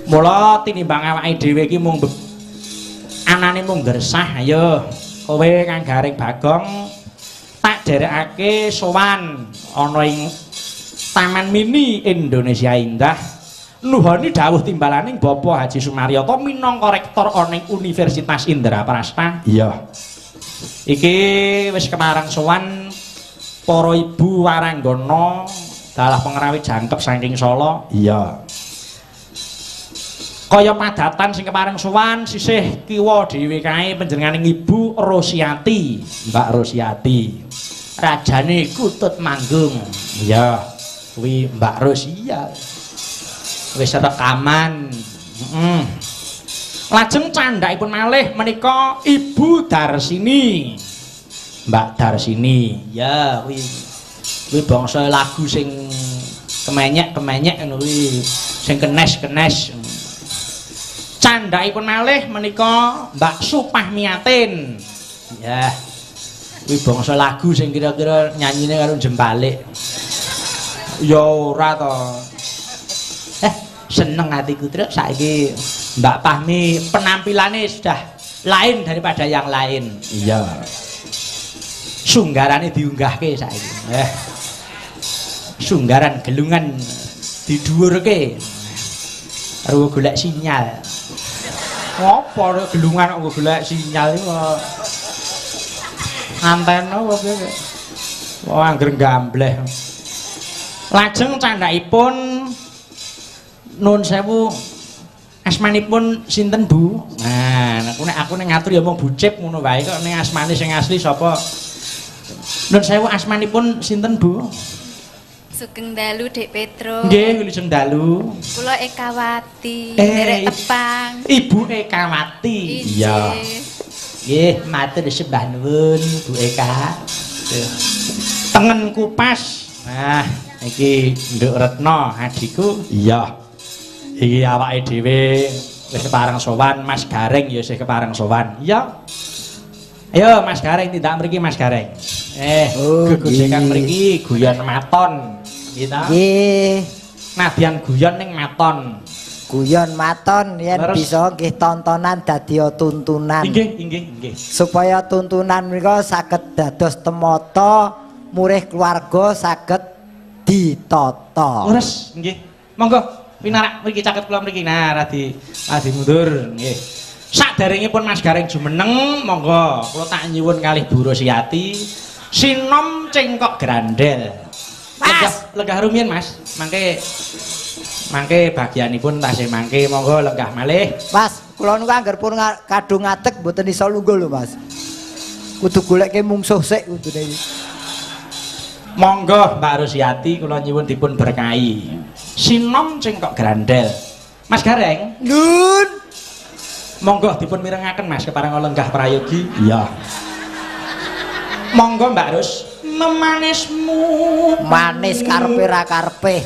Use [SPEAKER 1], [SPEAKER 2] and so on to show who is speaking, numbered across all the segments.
[SPEAKER 1] Mula tinimbang awake dhewe iki mung anane mung gersah. Ayo kowe Kang Garing Bagong tak derekake sowan ana ing Taman Mini Indonesia Indah. Nuhoni dawuh timbalaning Bapak Haji Sumaryata minangka rektor ana ing Universitas Indraprasta.
[SPEAKER 2] Iya.
[SPEAKER 1] Iki wis kemarang sowan para ibu waranggana dalah pengrawit jangkep saking Solo.
[SPEAKER 2] Iya.
[SPEAKER 1] Kaya padatan sing kemarang sowan sisih kiwa dhewe kae panjenenganing Ibu Rosiati, Mbak Rosiati. Rajane Kutut Manggung. Iya, kuwi Mbak Rosia. Wis rekaman. Lajeng candhakipun malih menika Ibu Darsini. Mbak Darsini. Ya, kuwi bangsa lagu sing kemenyek-kemenyek ngono kuwi, sing kenes-kenes. Candhakipun malih menika Mbak Supahmiatin. Ya. Kuwi bangsa lagu sing kira-kira nyanyine karo Jembalik. Ya ora to. Seneng hatiku terus saiki Mbak Pahmi penampilannya sudah lain daripada yang lain.
[SPEAKER 2] Iya.
[SPEAKER 1] Sunggarane diunggahke saiki. Sunggaran gelungan didhuwurke. Karo golek sinyal. Ngopo gelungan kok golek sinyal iki kok antena kok piye. Wong angger gambleh. Lajeng candhakipun Nun sewu asmanipun sinten Bu? Nah, aku nek ngatur ya mung bucip ngono wae kok ning asmane sing asli sapa? Nun sewu asmanipun sinten Bu?
[SPEAKER 3] Sugeng dalu Dek Petro.
[SPEAKER 1] Nggih, wilujeng dalu.
[SPEAKER 3] Kula Ekawati, derek tepang.
[SPEAKER 1] Ibu Ekawati.
[SPEAKER 3] Iya.
[SPEAKER 1] Nggih, matur sembah nuwun Bu Eka. Tengen Kupas. Nah, iki Nduk Retno adhiku.
[SPEAKER 2] Iya.
[SPEAKER 1] Iki awake dhewe wis kepareng sowan, Mas Gareng ya isih kepareng sowan. Iya. Ayo Mas Gareng tindak mriki Mas Gareng. Gegojekan mriki guyon maton. Gitu.
[SPEAKER 4] Nggih.
[SPEAKER 1] Nadyan guyon ning maton.
[SPEAKER 4] Guyon maton yen bisa nggih tontonan dadi tuntunan.
[SPEAKER 1] Nggih.
[SPEAKER 4] Supaya tuntunan menika saged dados temata murih keluarga saged ditata.
[SPEAKER 1] Leres nggih. Monggo pinarak mriki caket kula mriki. Nah, radi mundur nggih. Saderengipun Mas Gareng jumeneng, monggo kula tak nyuwun kalih Bu Rosiati sinom cengkok grandel. Lenggah rumiyin Mas. Mangke bagianipun tasih mangke monggo lenggah malih.
[SPEAKER 4] Mas, kula niku angger pun kadung ngadeg mboten iso lungguh lho Mas. Kudu goleke mungsuh sik kudune.
[SPEAKER 1] Monggo Mbak Rosiati kula nyuwun dipun berkahi. Sinom cengkok grandel. Mas Gareng,
[SPEAKER 4] Nun.
[SPEAKER 1] monggo dipun mirengaken Mas kepareng lenggah prayogi.
[SPEAKER 2] Iya.
[SPEAKER 1] Monggo Mbak Rus, memanismu
[SPEAKER 4] Manis karepe ra karepe.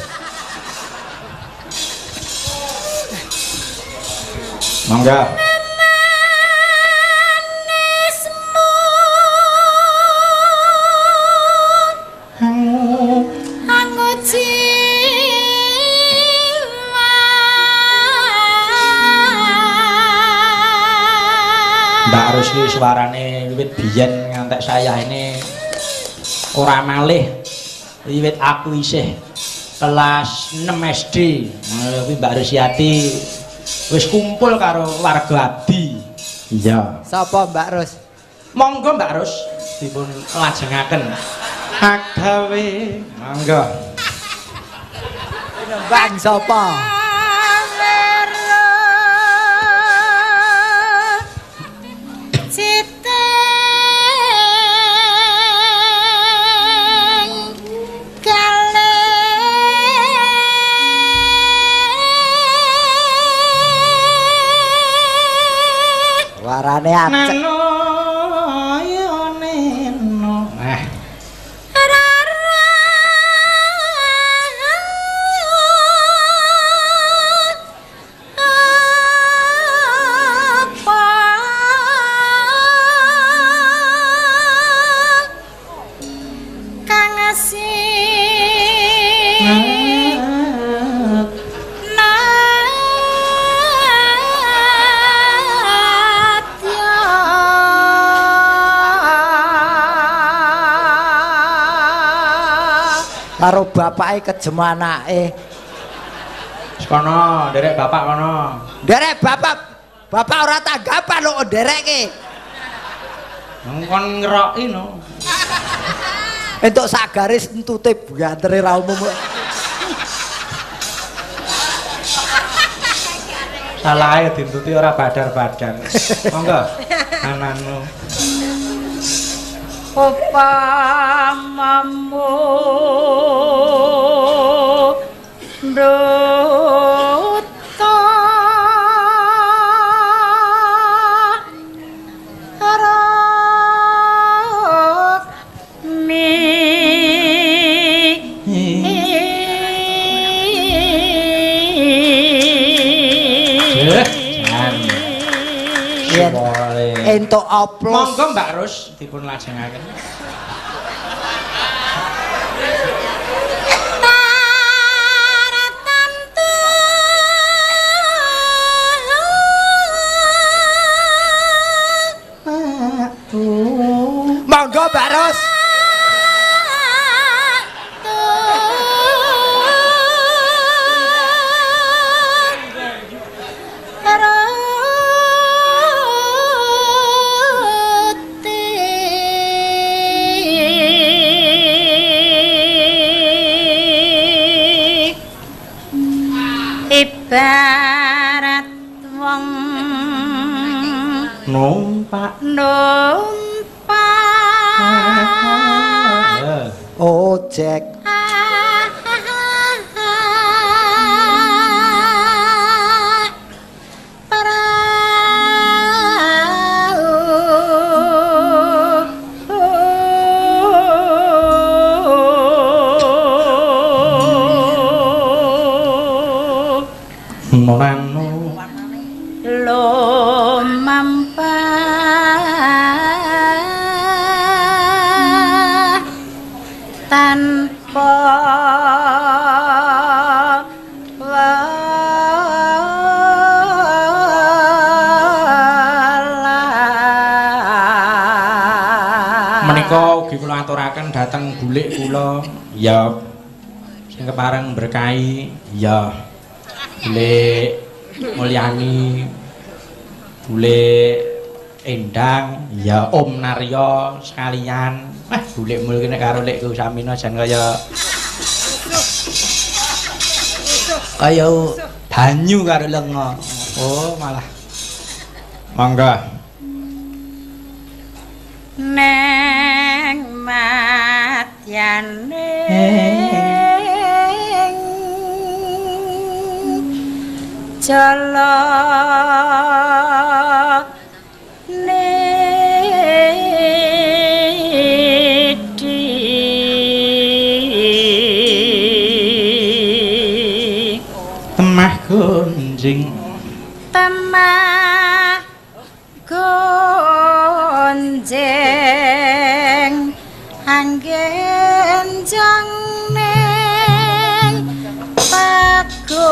[SPEAKER 1] Monggo. Mbak Rus iki suarane wiwit biyen ngantek saya ini ora malih wiwit aku isih kelas 6 SD. Kuwi Mbak Rosiati wis kumpul karo warga abdi.
[SPEAKER 2] Iya.
[SPEAKER 4] Sapa Mbak Ros?
[SPEAKER 1] Monggo Mbak Rus dipun lajengaken agawe. Monggo.
[SPEAKER 4] Bang sapa? Warane acek. karo bapake kejem anake.
[SPEAKER 1] Kono, derek bapak kono.
[SPEAKER 4] Derek bapak ora tanggapan lho nderekke.
[SPEAKER 1] Kon ngeroki no.
[SPEAKER 4] Entuk sak garis entute bantere ra umum.
[SPEAKER 1] Salah ya dintuti ora badar-badar. Monggo. Ananmu.
[SPEAKER 2] Upamamu duta rami
[SPEAKER 4] entuk oplos.
[SPEAKER 1] Monggo Mbak Rus dipun lajengaken.
[SPEAKER 4] Monggo Mbak Rus.
[SPEAKER 2] Ibarat wong
[SPEAKER 1] Numpak
[SPEAKER 4] Ojek.
[SPEAKER 1] Morano
[SPEAKER 2] lumampah tanpa
[SPEAKER 1] menika ugi kula aturaken dhateng bulik kula ya sing kepareng berkahi ya Bulik Mulyani, Bulik Endang, ya Om Naryo sekalian. Bulik Mul kene karo Lekku Samina jan kaya banyu karo lenga. Oh, malah. Mangga.
[SPEAKER 2] Neng matyane jala nedi
[SPEAKER 1] temah gunjing
[SPEAKER 2] temah gonjeng anggen jang neng pago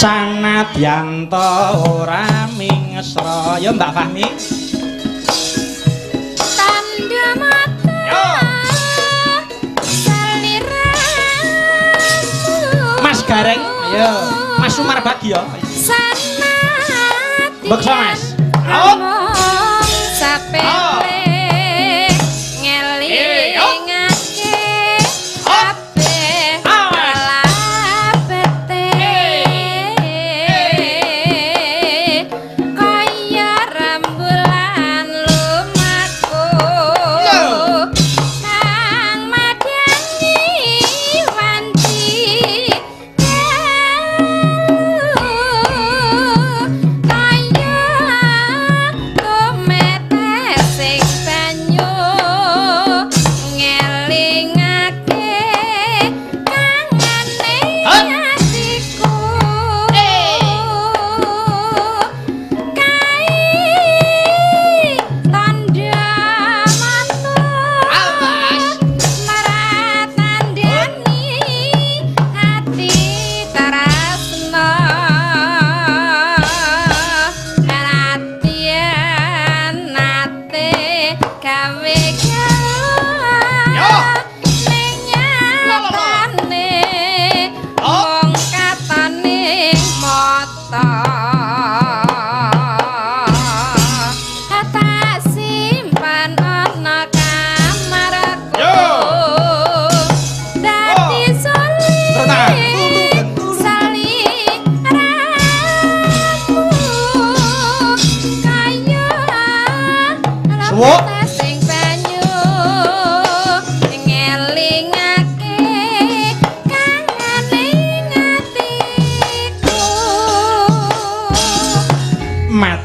[SPEAKER 1] sanadyan ta ora mingesra ya Mbak Fahmi
[SPEAKER 2] tanda mata saliramu
[SPEAKER 1] Mas Gareng ayo Mas Sumar Bagio
[SPEAKER 2] sanadyan
[SPEAKER 1] beksa Mas
[SPEAKER 2] sapele ngelingake kabeh kalabete kaya rembulan lumaku nang madyani wanci kaya kometes sing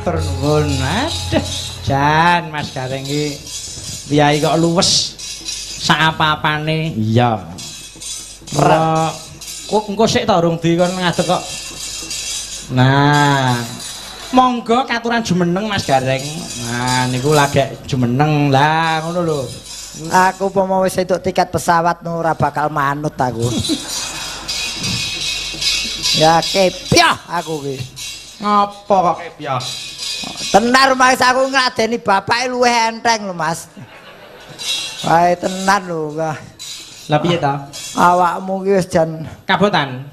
[SPEAKER 1] matur nuwun. Aduh, jan Mas Gareng iki piyai kok luwes sak apa-apane. Iya. Kok engko sik ta urung di kon ngadeg kok. Nah, monggo katuran jumeneng Mas Gareng. Nah, niku lagi jumeneng lah ngono lho.
[SPEAKER 4] Aku umpama wis entuk tiket pesawat ora bakal manut aku. Ya kepyah aku ki.
[SPEAKER 1] Ngopo kok kepyah?
[SPEAKER 4] Tenar Mas aku ngladeni bapake luwih enteng lho Mas. Wae tenan lho.
[SPEAKER 1] Lah piye ta?
[SPEAKER 4] Awakmu ki wis jan
[SPEAKER 1] Kabotan.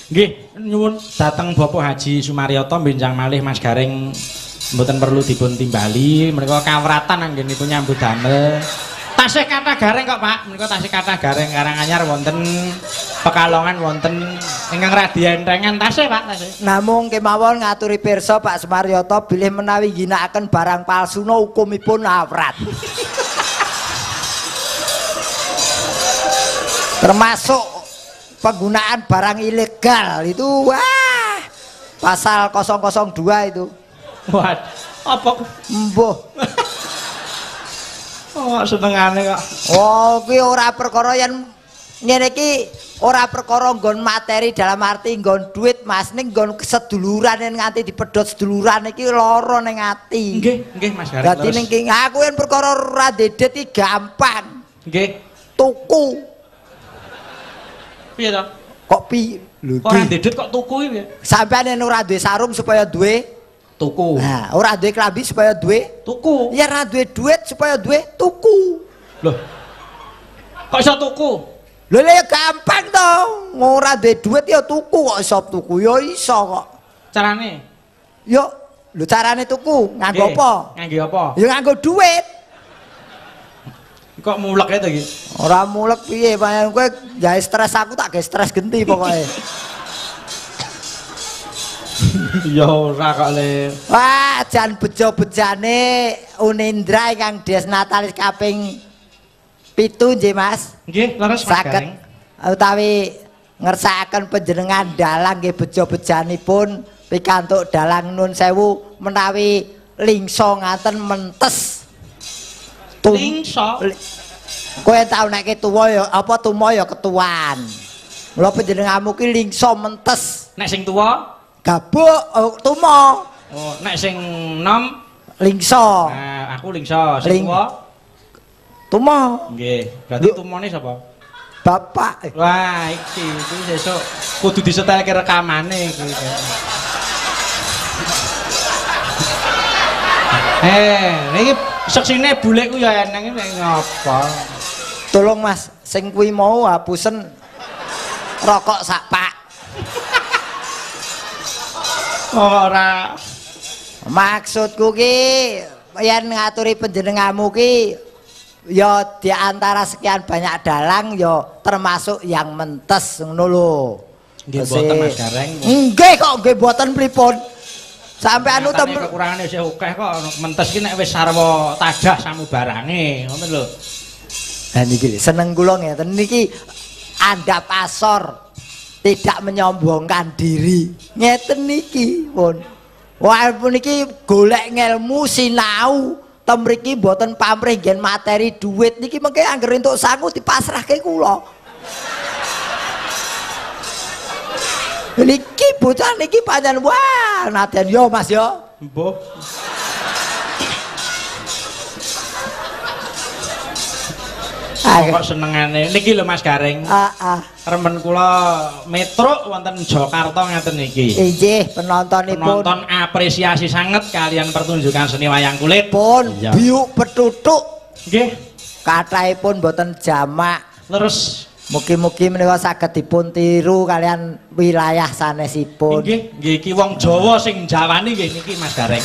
[SPEAKER 1] Nggih, nyuwun dateng Bapak Haji Sumaryoto benjang malih Mas Gareng mboten perlu dipun timbali, menika kawratan anggenipun nyambut damel. Tasih kathah gareng kok Pak, menika tasih kathah gareng Karanganyar wonten Pekalongan wonten ingkang radi entengan tasih Pak, tasih.
[SPEAKER 4] namung kemawon ngaturi pirsa Pak Sumaryoto bilih menawi ginakaken barang palsuna hukumipun awrat. Termasuk penggunaan barang ilegal itu wah pasal 002 itu.
[SPEAKER 1] Wah, apa
[SPEAKER 4] Mbuh.
[SPEAKER 1] oh senengane kok.
[SPEAKER 4] Oh, kuwi ora perkara yen ngene iki ora perkara nggon materi dalam arti nggon duit Mas ning nggon keseduluran yen nganti dipedhot seduluran iki lara ning ati.
[SPEAKER 1] Nggih Mas Gareng.
[SPEAKER 4] Dadi ning ki aku yen perkara ora dedet iki gampang.
[SPEAKER 1] Nggih.
[SPEAKER 4] Tuku.
[SPEAKER 1] Piye to?
[SPEAKER 4] Kok pi lho
[SPEAKER 1] Ora dedet kok tuku iki piye?
[SPEAKER 4] sampean yen ora duwe sarung supaya duwe
[SPEAKER 1] Tuku.
[SPEAKER 4] nah, ora duwe klambi supaya duwe
[SPEAKER 1] Tuku.
[SPEAKER 4] ya ora duwe duit supaya duwe tuku.
[SPEAKER 1] Loh. Kok iso tuku?
[SPEAKER 4] Lho ya gampang to. Ora duwe duit ya tuku kok iso tuku ya iso kok.
[SPEAKER 1] Carane?
[SPEAKER 4] Yo, lho carane tuku nganggo
[SPEAKER 1] Nggih.
[SPEAKER 4] apa?
[SPEAKER 1] Nganggo apa?
[SPEAKER 4] Ya nganggo duit.
[SPEAKER 1] Kok mulek ya to iki?
[SPEAKER 4] Ora mulek piye pancen kowe gawe stres aku tak gawe stres genti pokoke.
[SPEAKER 1] Ya ora kok le.
[SPEAKER 4] Wah, jan bejo-bejane Unindra ingkang Des Natalis kaping 7 nggih Mas.
[SPEAKER 1] Nggih, leres Mas
[SPEAKER 4] Saged
[SPEAKER 1] Gareng.
[SPEAKER 4] utawi ngersakaken panjenengan dalang nggih bejo-bejanipun pikantuk dalang nun sewu menawi lingso ngaten mentes.
[SPEAKER 1] Lingso.
[SPEAKER 4] Kowe tau nek tuwa ya apa tumo ya ketuan. Mula panjenenganmu ki lingso mentes.
[SPEAKER 1] Nek sing tuwa,
[SPEAKER 4] Gabuk tumo
[SPEAKER 1] oh nek sing nom,
[SPEAKER 4] lingso.
[SPEAKER 1] nah aku lingso, sing tuwa.
[SPEAKER 4] Tumo
[SPEAKER 1] Nggih, berarti tumone sapa?
[SPEAKER 4] bapak.
[SPEAKER 1] Wah, iki sesuk kudu disetelke rekamane iki. Niki seksine bulekku ya eneng iki ngapa?
[SPEAKER 4] Tolong Mas, sing kuwi mau hapusen rokok sak pak.
[SPEAKER 1] Ora.
[SPEAKER 4] Maksudku ki yen ngaturi panjenenganmu ki ya di antara sekian banyak dalang ya termasuk yang mentes ngono lho.
[SPEAKER 1] Nggih mboten Mas Gareng.
[SPEAKER 4] Nggih kok nggih mboten pripun. Sampai anu
[SPEAKER 1] Nyatane kekurangane isih akeh kok mentes ki nek wis sarwa tadah samubarange, ngoten lho.
[SPEAKER 4] Lah niki seneng kula ngeten niki andhap asor tidak menyombongkan diri. Ngeten niki pun. Wah puniki golek ngelmu sinau temriki mboten pamrih nggen materi duit niki mengke anggere entuk sangu dipasrahke kula. Niki bocah niki pancen wah nadyan yo Mas yo.
[SPEAKER 1] Mbah. Kok senengane niki lho Mas Gareng. Remen kula metruk wonten Jakarta ngeten niki.
[SPEAKER 4] Inggih penontonipun.
[SPEAKER 1] Penonton apresiasi sanget kalian pertunjukan seni wayang kulit.
[SPEAKER 4] Pun biuk petutuk.
[SPEAKER 1] Nggih.
[SPEAKER 4] Kathahipun boten jamak.
[SPEAKER 1] Terus
[SPEAKER 4] mugi-mugi menika saged dipun tiru kalian wilayah sanesipun.
[SPEAKER 1] nggih, nggih iki wong Jawa sing jawani nggih niki Mas Gareng.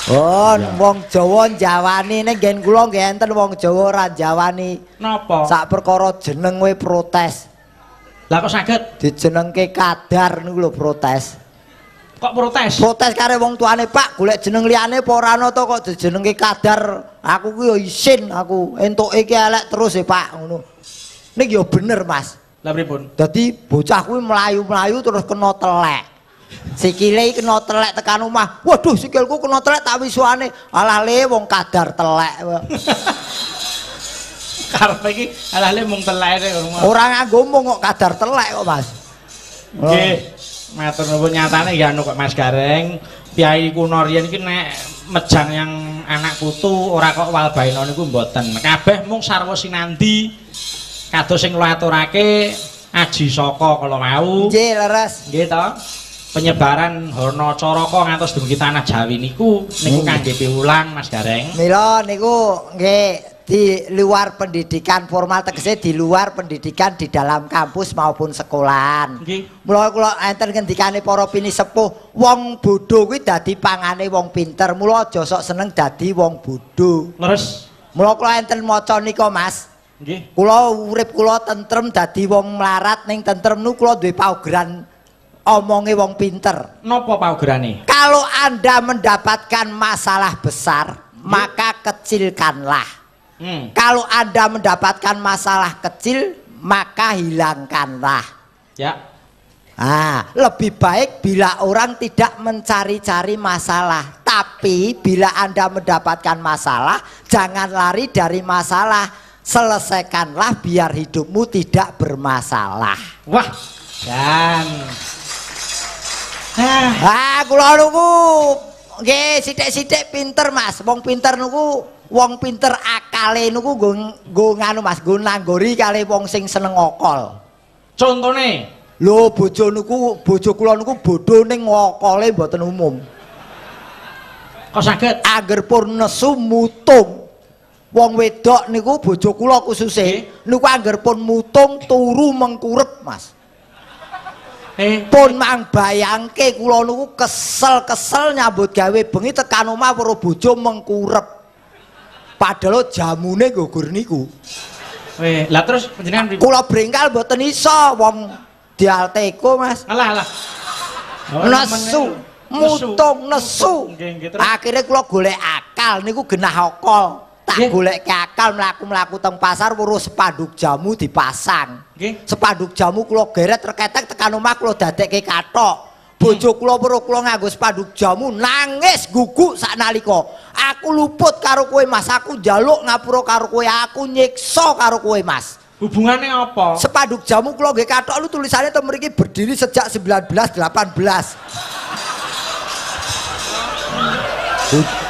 [SPEAKER 4] Oh, wong Jawa njawani ning nggen kula nggih enten wong Jawa ora njawani.
[SPEAKER 1] Napa?
[SPEAKER 4] Sak perkara jeneng we protes.
[SPEAKER 1] Lah kok saged
[SPEAKER 4] Dijenengke kadar niku lho protes.
[SPEAKER 1] kok protes?
[SPEAKER 4] Protes kare wong tuane Pak, golek jeneng liyane apa ora ana to kok dijenengke kadar. Aku ku yo isin aku entuke iki elek terus ya Pak ngono. Nek yo bener Mas.
[SPEAKER 1] Lah pripun?
[SPEAKER 4] Dadi bocah kuwi mlayu-mlayu terus kena telek. Sikile kena telek tekan omah. Waduh sikilku kena telek tak wisuane. Alah le wong kadar telek.
[SPEAKER 1] Karepe iki alale mung teleke rumah.
[SPEAKER 4] Ora nganggo mung kok kadar telek kok, Mas.
[SPEAKER 1] Nggih. Matur nuwun nyatane ya anu kok Mas Gareng. Piyai kuno riyen iki nek mejang yang anak putu ora kok walbaina niku mboten. Kabeh mung sarwa sinandi. Kados sing kula aturake Aji Saka kala mau.
[SPEAKER 4] Nggih, leres.
[SPEAKER 1] Nggih to. Penyebaran Harna Caraka ngantos dumugi tanah Jawi niku kangge piwulang Mas Gareng.
[SPEAKER 4] Mila niku nggih di luar pendidikan formal tegese di luar pendidikan di dalam kampus maupun sekolahan.
[SPEAKER 1] Nggih.
[SPEAKER 4] Mula kula enten ngendikane para pinisepuh, wong bodho kuwi dadi pangane wong pinter. Mula aja sok seneng dadi wong bodho.
[SPEAKER 1] Leres.
[SPEAKER 4] Mula kula enten maca nika, Mas.
[SPEAKER 1] Nggih.
[SPEAKER 4] Kula urip kula tentrem dadi wong melarat ning tentrem niku kula duwe paugeran omonge wong pinter.
[SPEAKER 1] Napa paugerane?
[SPEAKER 4] Kalau Anda mendapatkan masalah besar, maka kecilkanlah. Kalau Anda mendapatkan masalah kecil, maka hilangkanlah.
[SPEAKER 1] Ya.
[SPEAKER 4] Lebih baik bila orang tidak mencari-cari masalah. Tapi bila Anda mendapatkan masalah, jangan lari dari masalah. Selesaikanlah biar hidupmu tidak bermasalah.
[SPEAKER 1] Wah, dan
[SPEAKER 4] kula niku nggih sithik-sithik pinter, Mas. Wong pinter niku wong pinter akale niku nggo nganu, Mas, nggo nanggori kali wong sing seneng ngokol.
[SPEAKER 1] Contone,
[SPEAKER 4] Lho bojo kula niku bodho ning ngokole mboten umum.
[SPEAKER 1] kok saged
[SPEAKER 4] Angger pun nesu mutung. Wong wedok niku bojo kula kususe niku angger pun mutung turu mengkurep, Mas. Pun mang bayangke kula niku kesel-kesel nyambut gawe bengi tekan omah karo bojo mengkurep. Padahal jamune gugur niku.
[SPEAKER 1] Lah terus panjenengan pripun?
[SPEAKER 4] Kula brengkal mboten iso wong dialteko, Mas.
[SPEAKER 1] Alah.
[SPEAKER 4] Nesu, mutung nesu. Akhirnya kula golek akal niku genah okol. Tak goleke akal mlaku-mlaku teng pasar weruh spanduk jamu dipasang.
[SPEAKER 1] Nggih.
[SPEAKER 4] Spanduk jamu kula geret reketek tekan omah kula dadekke kathok. Bojo kula weruh kula nganggo spanduk jamu nangis guguk saknalika. Aku luput karo kowe, Mas. Aku njaluk ngapura karo kowe, aku nyiksa karo kowe, Mas.
[SPEAKER 1] Hubungannya apa?
[SPEAKER 4] Spanduk jamu kula nggih kathok lu tulisannya to mriki berdiri sejak 1918.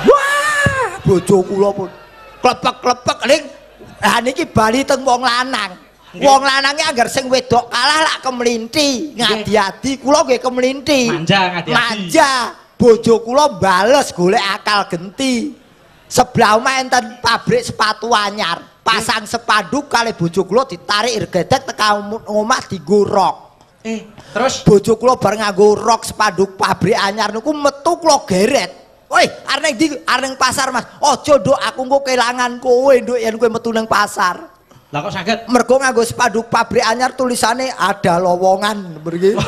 [SPEAKER 4] Wah, bojo kula pun klepek-klepek ning niki bali teng wong lanang. Wong lanange anggar sing wedok kalah lak kemlinti, ngadi-adi kula nggih kemlinti.
[SPEAKER 1] Manja ngadi-adi.
[SPEAKER 4] Manja. Bojo kula bales golek akal genti. Sebelah omah enten pabrik sepatu anyar. Pasang spanduk kali bojo kula ditarik irgedek tekan omah digorok.
[SPEAKER 1] Terus
[SPEAKER 4] bojo kula bareng nganggo rok spanduk pabrik anyar niku metu kula geret. Woi, areng ndi? Areng pasar, Mas. Aja nduk aku engko kelangan kowe nduk yen kowe metu ning pasar.
[SPEAKER 1] Lah kok saged?
[SPEAKER 4] Mergo nganggo spanduk pabrik anyar tulisane ada lowongan mriki.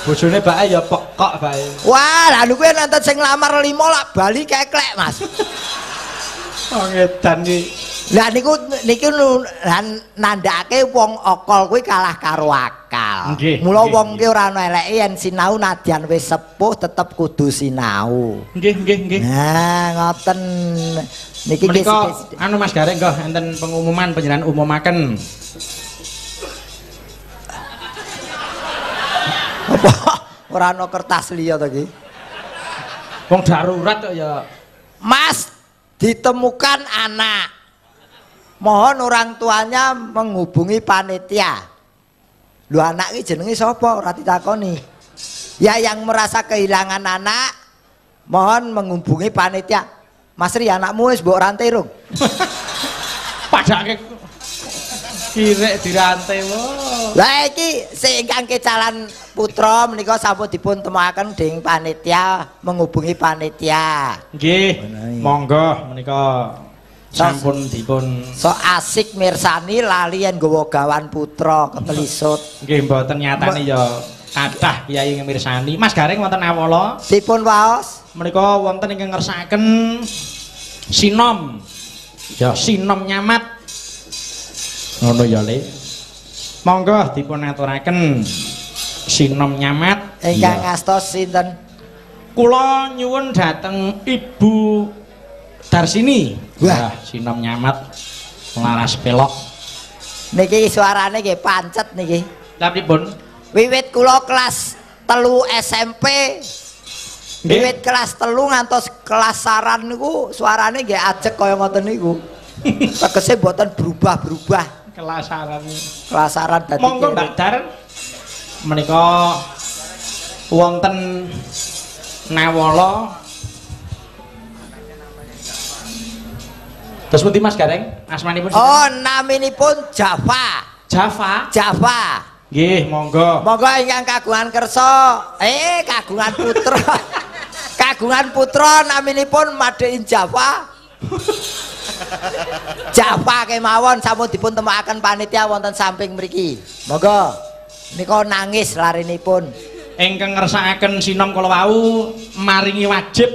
[SPEAKER 1] Bojone bae ya pekok bae.
[SPEAKER 4] Wah, lha niku enten sing nglamar 5 lak bali keklek, Mas.
[SPEAKER 1] Oh ngedan iki.
[SPEAKER 4] Lah niku nandhake wong okol kuwi kalah karo akal. Mula wong ki ora ana eleke yen sinau nadyan wis sepuh tetep kudu sinau.
[SPEAKER 1] Nggih.
[SPEAKER 4] Nah, ngoten. Niki
[SPEAKER 1] menika anu Mas Gareng kok enten pengumuman panjenengan umumaken.
[SPEAKER 4] Apa? Ora ana kertas liya to iki.
[SPEAKER 1] Wong darurat kok ya.
[SPEAKER 4] Mas, ditemukan anak. Mohon orang tuanya menghubungi panitia. Lu anak ini jenenge sapa? Ora ditakoni. Ya yang merasa kehilangan anak, mohon menghubungi panitia. Mas Ri, anakmu wis mbok rantai rung?
[SPEAKER 1] Padake kirek dirantai wae.
[SPEAKER 4] Lah iki sing ingkang kecalan putra menika sampun dipun temokaken dening panitia, menghubungi panitia.
[SPEAKER 1] Nggih, monggo menika sampun dipun
[SPEAKER 4] so asik mirsani lali yen nggawa gawan putra ketelisut.
[SPEAKER 1] Nggih mboten nyatane ya kathah piyai ngemirsani. Mas Gareng wonten awala
[SPEAKER 4] dipun waos
[SPEAKER 1] menika wonten ingkang ngersakaken sinom. Ya sinom nyamat. Ngono ya Le. Monggo dipun aturaken Sinom Nyamat.
[SPEAKER 4] Ingkang ngastos sinten?
[SPEAKER 1] Kula nyuwun dhateng Ibu Darsini.
[SPEAKER 4] Wah,
[SPEAKER 1] Sinom Nyamat laras pelok.
[SPEAKER 4] Niki suarane nggih pancet niki.
[SPEAKER 1] Lah pripun?
[SPEAKER 4] Wiwit kula kelas 3 SMP. Wiwit kelas 3 ngantos kelas saran niku suarane nggih ajeg kaya ngoten niku. Tegese mboten berubah-berubah.
[SPEAKER 1] Kelasaran.
[SPEAKER 4] Kelasaran dadi.
[SPEAKER 1] Monggo Mbak Dar menika wonten Nawala. Terus pundi Mas Gareng? Asmanipun sinten?
[SPEAKER 4] Oh, naminipun Java.
[SPEAKER 1] Java.
[SPEAKER 4] Java.
[SPEAKER 1] Nggih, monggo.
[SPEAKER 4] Monggo ingkang kagungan kersa, kagungan putra. Kagungan putra naminipun Made in Java. Java kemawon sampun dipun temakaken panitia wonten samping mriki. Monggo. Nika nangis larinipun.
[SPEAKER 1] Ingkang ngersakaken sinom kala wau maringi wajib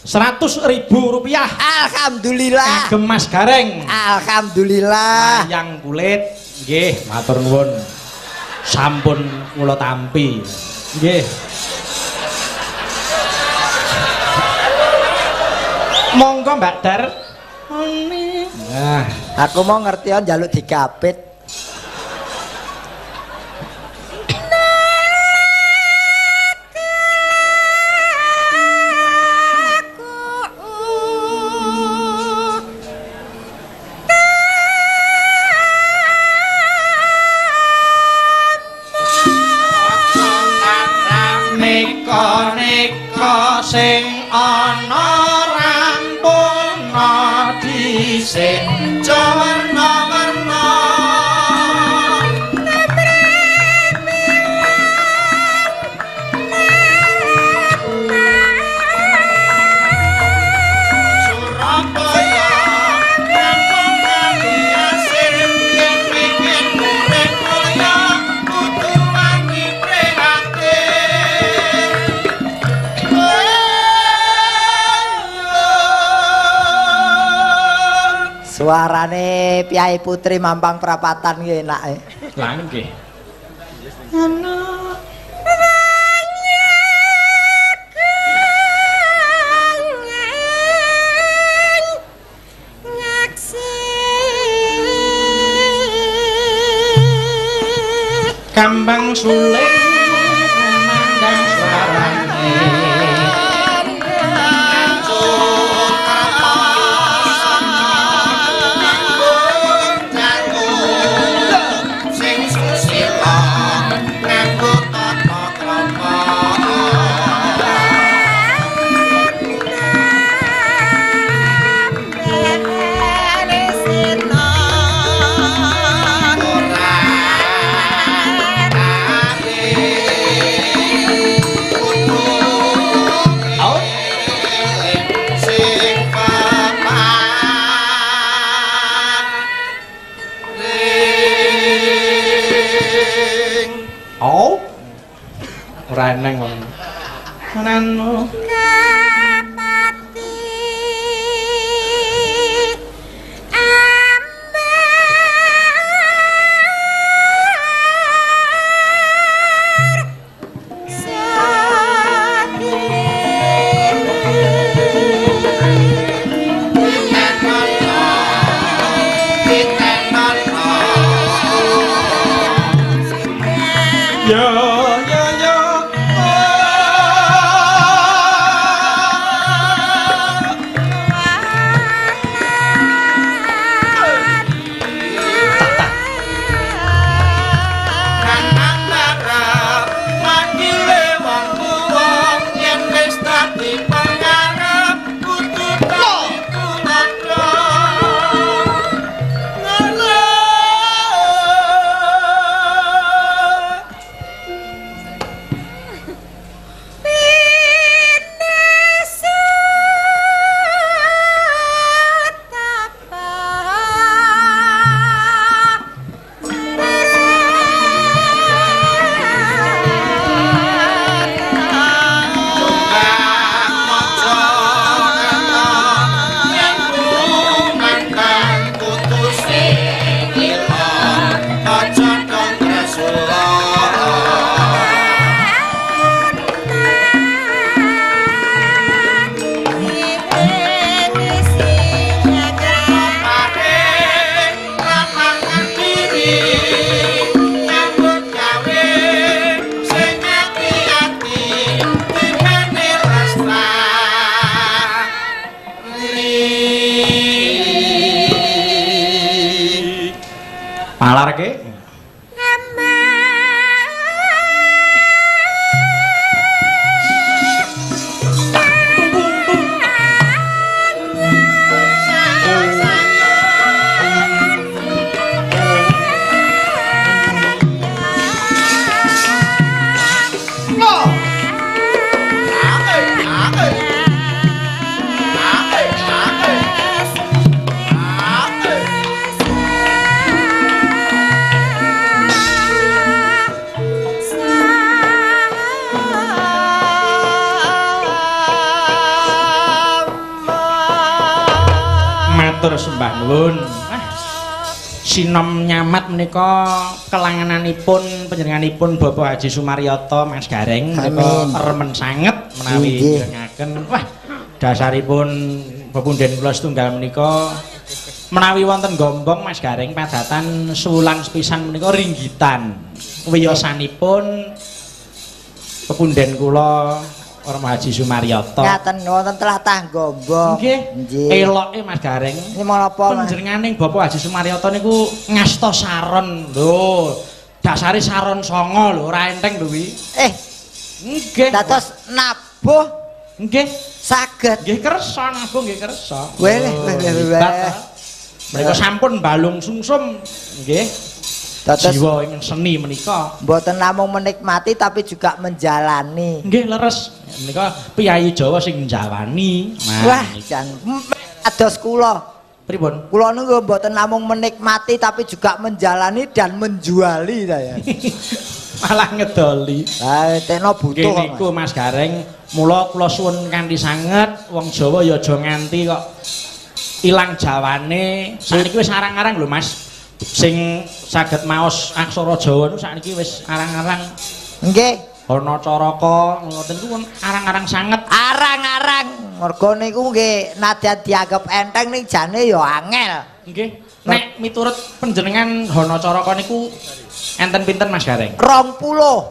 [SPEAKER 1] 100.000 rupiah.
[SPEAKER 4] Alhamdulillah.
[SPEAKER 1] Kagem Mas Gareng.
[SPEAKER 4] Alhamdulillah.
[SPEAKER 1] Yang kulit nggih matur nuwun. Sampun kula tampi. Nggih. Monggo Mbak Dar. Nah,
[SPEAKER 4] Aku mau ngertiin njaluk digapit.
[SPEAKER 1] Nika sing ana rampuna dhisik warna-warna Surabaya rampung kali asir yen bikin urip kaya kudu wangi prihatin.
[SPEAKER 4] Suarane Piai Putri Mampang Prapatan nggih enake.
[SPEAKER 1] Lah nggih. Kambang suling memandang suarane sing susila nganggo tata krama ora neng wong. Nanu yo yo yo Palarke. Matur sembah nuwun. Sinom nyamat menika kelangananipun panjenenganipun Bapak Haji Sumaryata Mas Gareng menika remen sanget menawi njenengaken. Wah, dasaripun pepunden kula setunggal menika menawi wonten gombong Mas Gareng padatan suwulan sepisan menika ringgitan. Wiyosanipun pepunden kula Rama Haji Sumaryata.
[SPEAKER 4] Ngaten wonten tlatah Gombong.
[SPEAKER 1] Nggih. Eloke Mas Gareng.
[SPEAKER 4] Ini menapa Mas?
[SPEAKER 1] Panjenenganing Bapak Haji Sumaryata niku ngasta saron. Lho, dasare saron songo lho, ora enteng lho kuwi. Nggih.
[SPEAKER 4] Dados nabuh
[SPEAKER 1] nggih
[SPEAKER 4] saged.
[SPEAKER 1] Nggih kersa nabuh nggih kersa.
[SPEAKER 4] Weh.
[SPEAKER 1] Mereka sampun balung sungsum. Nggih.
[SPEAKER 4] Dados
[SPEAKER 1] jiwa ing seni menika
[SPEAKER 4] mboten namung menikmati tapi juga menjalani.
[SPEAKER 1] Nggih leres. Menika piyayi Jawa sing njawani.
[SPEAKER 4] Wah, jan ados kula.
[SPEAKER 1] Pripun?
[SPEAKER 4] Kula niku mboten namung menikmati tapi juga menjalani dan menjuali saya.
[SPEAKER 1] Malah ngedoli.
[SPEAKER 4] Lah tekno butuh kok.
[SPEAKER 1] Niku Mas Gareng, mula kula suwun kanthi sanget wong Jawa ya aja nganti kok ilang jawane. Saniki wis arang-arang lho Mas. Sing saged maos aksara Jawa niku sakniki wis arang-arang.
[SPEAKER 4] Nggih.
[SPEAKER 1] Ana caraka ngoten niku arang-arang sanget.
[SPEAKER 4] Arang-arang. Mergo niku nggih nadyan dianggep enteng ning jane ya angel.
[SPEAKER 1] Nggih. Nek miturut panjenengan Hana Caraka niku enten pinten Mas Gareng?
[SPEAKER 4] 20.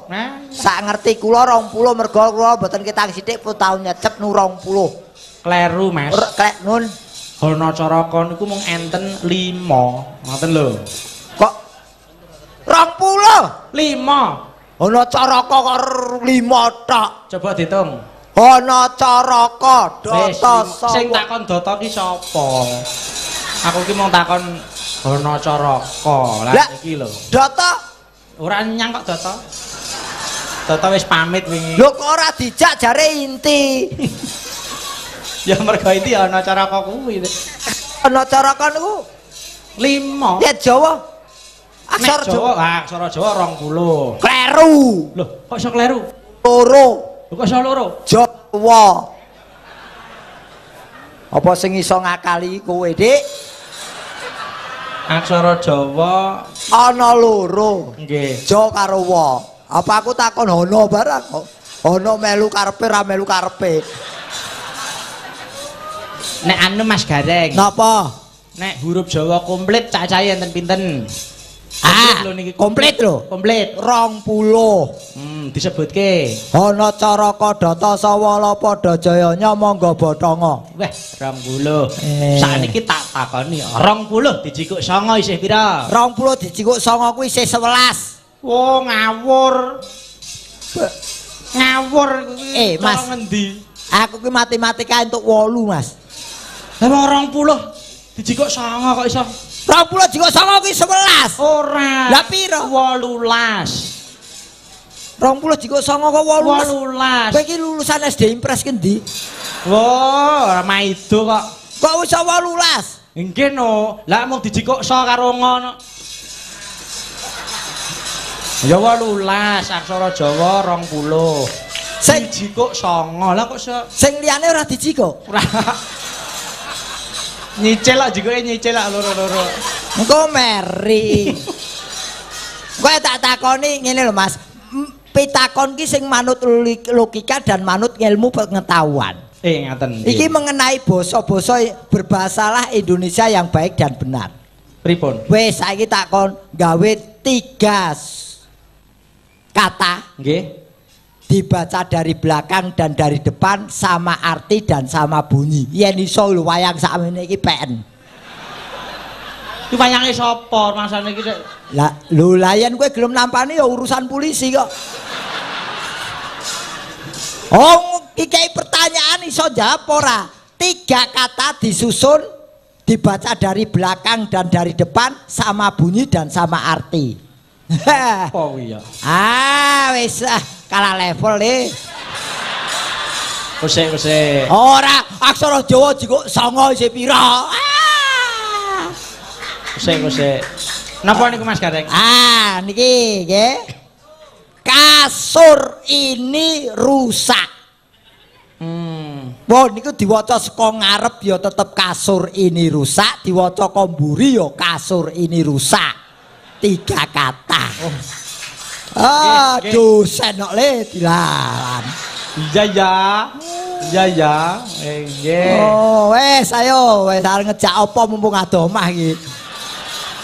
[SPEAKER 1] Nah,
[SPEAKER 4] sak ngerti kula 20 mergo kula mboten ketang sithik pun tau nyecep nu 20.
[SPEAKER 1] Kleru Mas.
[SPEAKER 4] Klek nun.
[SPEAKER 1] Hana Caraka niku mung enten 5. Ngoten lho.
[SPEAKER 4] Kok 20?
[SPEAKER 1] 5.
[SPEAKER 4] Hana Caraka kok 5 tok.
[SPEAKER 1] Coba ditung.
[SPEAKER 4] Hana Caraka Data
[SPEAKER 1] Sing takon Data ki sapa? Aku ki mung takon Hana Caraka. Lah iki lho.
[SPEAKER 4] Data
[SPEAKER 1] Ora nyang kok Data. Data wis pamit wingi.
[SPEAKER 4] lho kok ora dijak jare inti.
[SPEAKER 1] Ya mergo iki Hana Caraka kuwi.
[SPEAKER 4] Hana Caraka niku
[SPEAKER 1] 5.
[SPEAKER 4] ya Jawa. Aksara
[SPEAKER 1] Jawa,
[SPEAKER 4] Jawa.
[SPEAKER 1] aksara Jawa 20.
[SPEAKER 4] Kleru.
[SPEAKER 1] Loh, kok iso kleru?
[SPEAKER 4] Loro.
[SPEAKER 1] Lho kok iso loro?
[SPEAKER 4] Jawa. Apa sing iso ngakali kowe, Dik?
[SPEAKER 1] Aksara Jawa
[SPEAKER 4] Ana loro.
[SPEAKER 1] nggih.
[SPEAKER 4] Ja karo wa. Apa aku takon Hana barang kok. Hana melu karepe ra melu karepe.
[SPEAKER 1] Nek anu Mas Gareng.
[SPEAKER 4] Napa?
[SPEAKER 1] Nek huruf Jawa komplit cacahe enten pinten? Lho niki
[SPEAKER 4] Komplit lho.
[SPEAKER 1] Komplit.
[SPEAKER 4] 20.
[SPEAKER 1] Disebutke.
[SPEAKER 4] Hana Caraka Data Sawala Padha Jayanya monggo Bathanga.
[SPEAKER 1] Weh, 20. Sakniki tak takoni, 20 dijikuk 9 isih pira?
[SPEAKER 4] 20 dijikuk 9 kuwi isih 11.
[SPEAKER 1] Oh, ngawur. Ngawur kuwi.
[SPEAKER 4] Mas.
[SPEAKER 1] Ngendi?
[SPEAKER 4] Aku ki matematika entuk 8, Mas.
[SPEAKER 1] Lah wong 20 dijikuk 9 kok iso?
[SPEAKER 4] 20 dijikuk 9 kuwi 11.
[SPEAKER 1] Ora.
[SPEAKER 4] Lah pira?
[SPEAKER 1] 18.
[SPEAKER 4] 20 dijikuk 9 kok 18.
[SPEAKER 1] 18.
[SPEAKER 4] Kowe iki lulusan SD Impres kendi?
[SPEAKER 1] Wah, maido kok.
[SPEAKER 4] Kok wis 18?
[SPEAKER 1] Nggih no. Lah mung dijikuk so karo ngono. Ya 18 aksara Jawa 20.
[SPEAKER 4] Sing
[SPEAKER 1] dijikuk 9. Lah kok iso
[SPEAKER 4] sing liyane ora dijikuk?
[SPEAKER 1] ora. Nyicil kok jikuke nyicil kok loro-loro.
[SPEAKER 4] Engko meri. Kowe tak takoni ngene lho Mas. Pitakon ki sing manut logika dan manut ilmu pengetahuan.
[SPEAKER 1] Ngaten.
[SPEAKER 4] Iki mengenai basa-basa berbahasalah Indonesia yang baik dan benar.
[SPEAKER 1] Pripun?
[SPEAKER 4] Wes saiki takon gawe 3 kata
[SPEAKER 1] Nggih.
[SPEAKER 4] dibaca dari belakang dan dari depan sama arti dan sama bunyi. Yen iso lho wayang sakmene iki PN.
[SPEAKER 1] Ki wayange sapa masane iki?
[SPEAKER 4] Lah, lho layan kowe gelem nampani ya urusan polisi kok. Oh, iki pertanyaan iso jawab ora? 3 kata disusun, dibaca dari belakang dan dari depan, sama bunyi dan sama arti.
[SPEAKER 1] Apa kuwi ya?
[SPEAKER 4] Wis kalah level nih.
[SPEAKER 1] Wis.
[SPEAKER 4] Ora, aksara Jawa jiko 9 isih pira?
[SPEAKER 1] Wis. Napa niku Mas Gareng?
[SPEAKER 4] Niki nggih. Kasur ini rusak. Wah, niku diwaca saka ngarep ya tetep kasur ini rusak, diwaca komburi ya kasur ini rusak. 3 kata. Dosen kok le dilawan.
[SPEAKER 1] Iya ya. Nggih.
[SPEAKER 4] Oh, wes ayo wes arep ngejak apa mumpung adomah iki.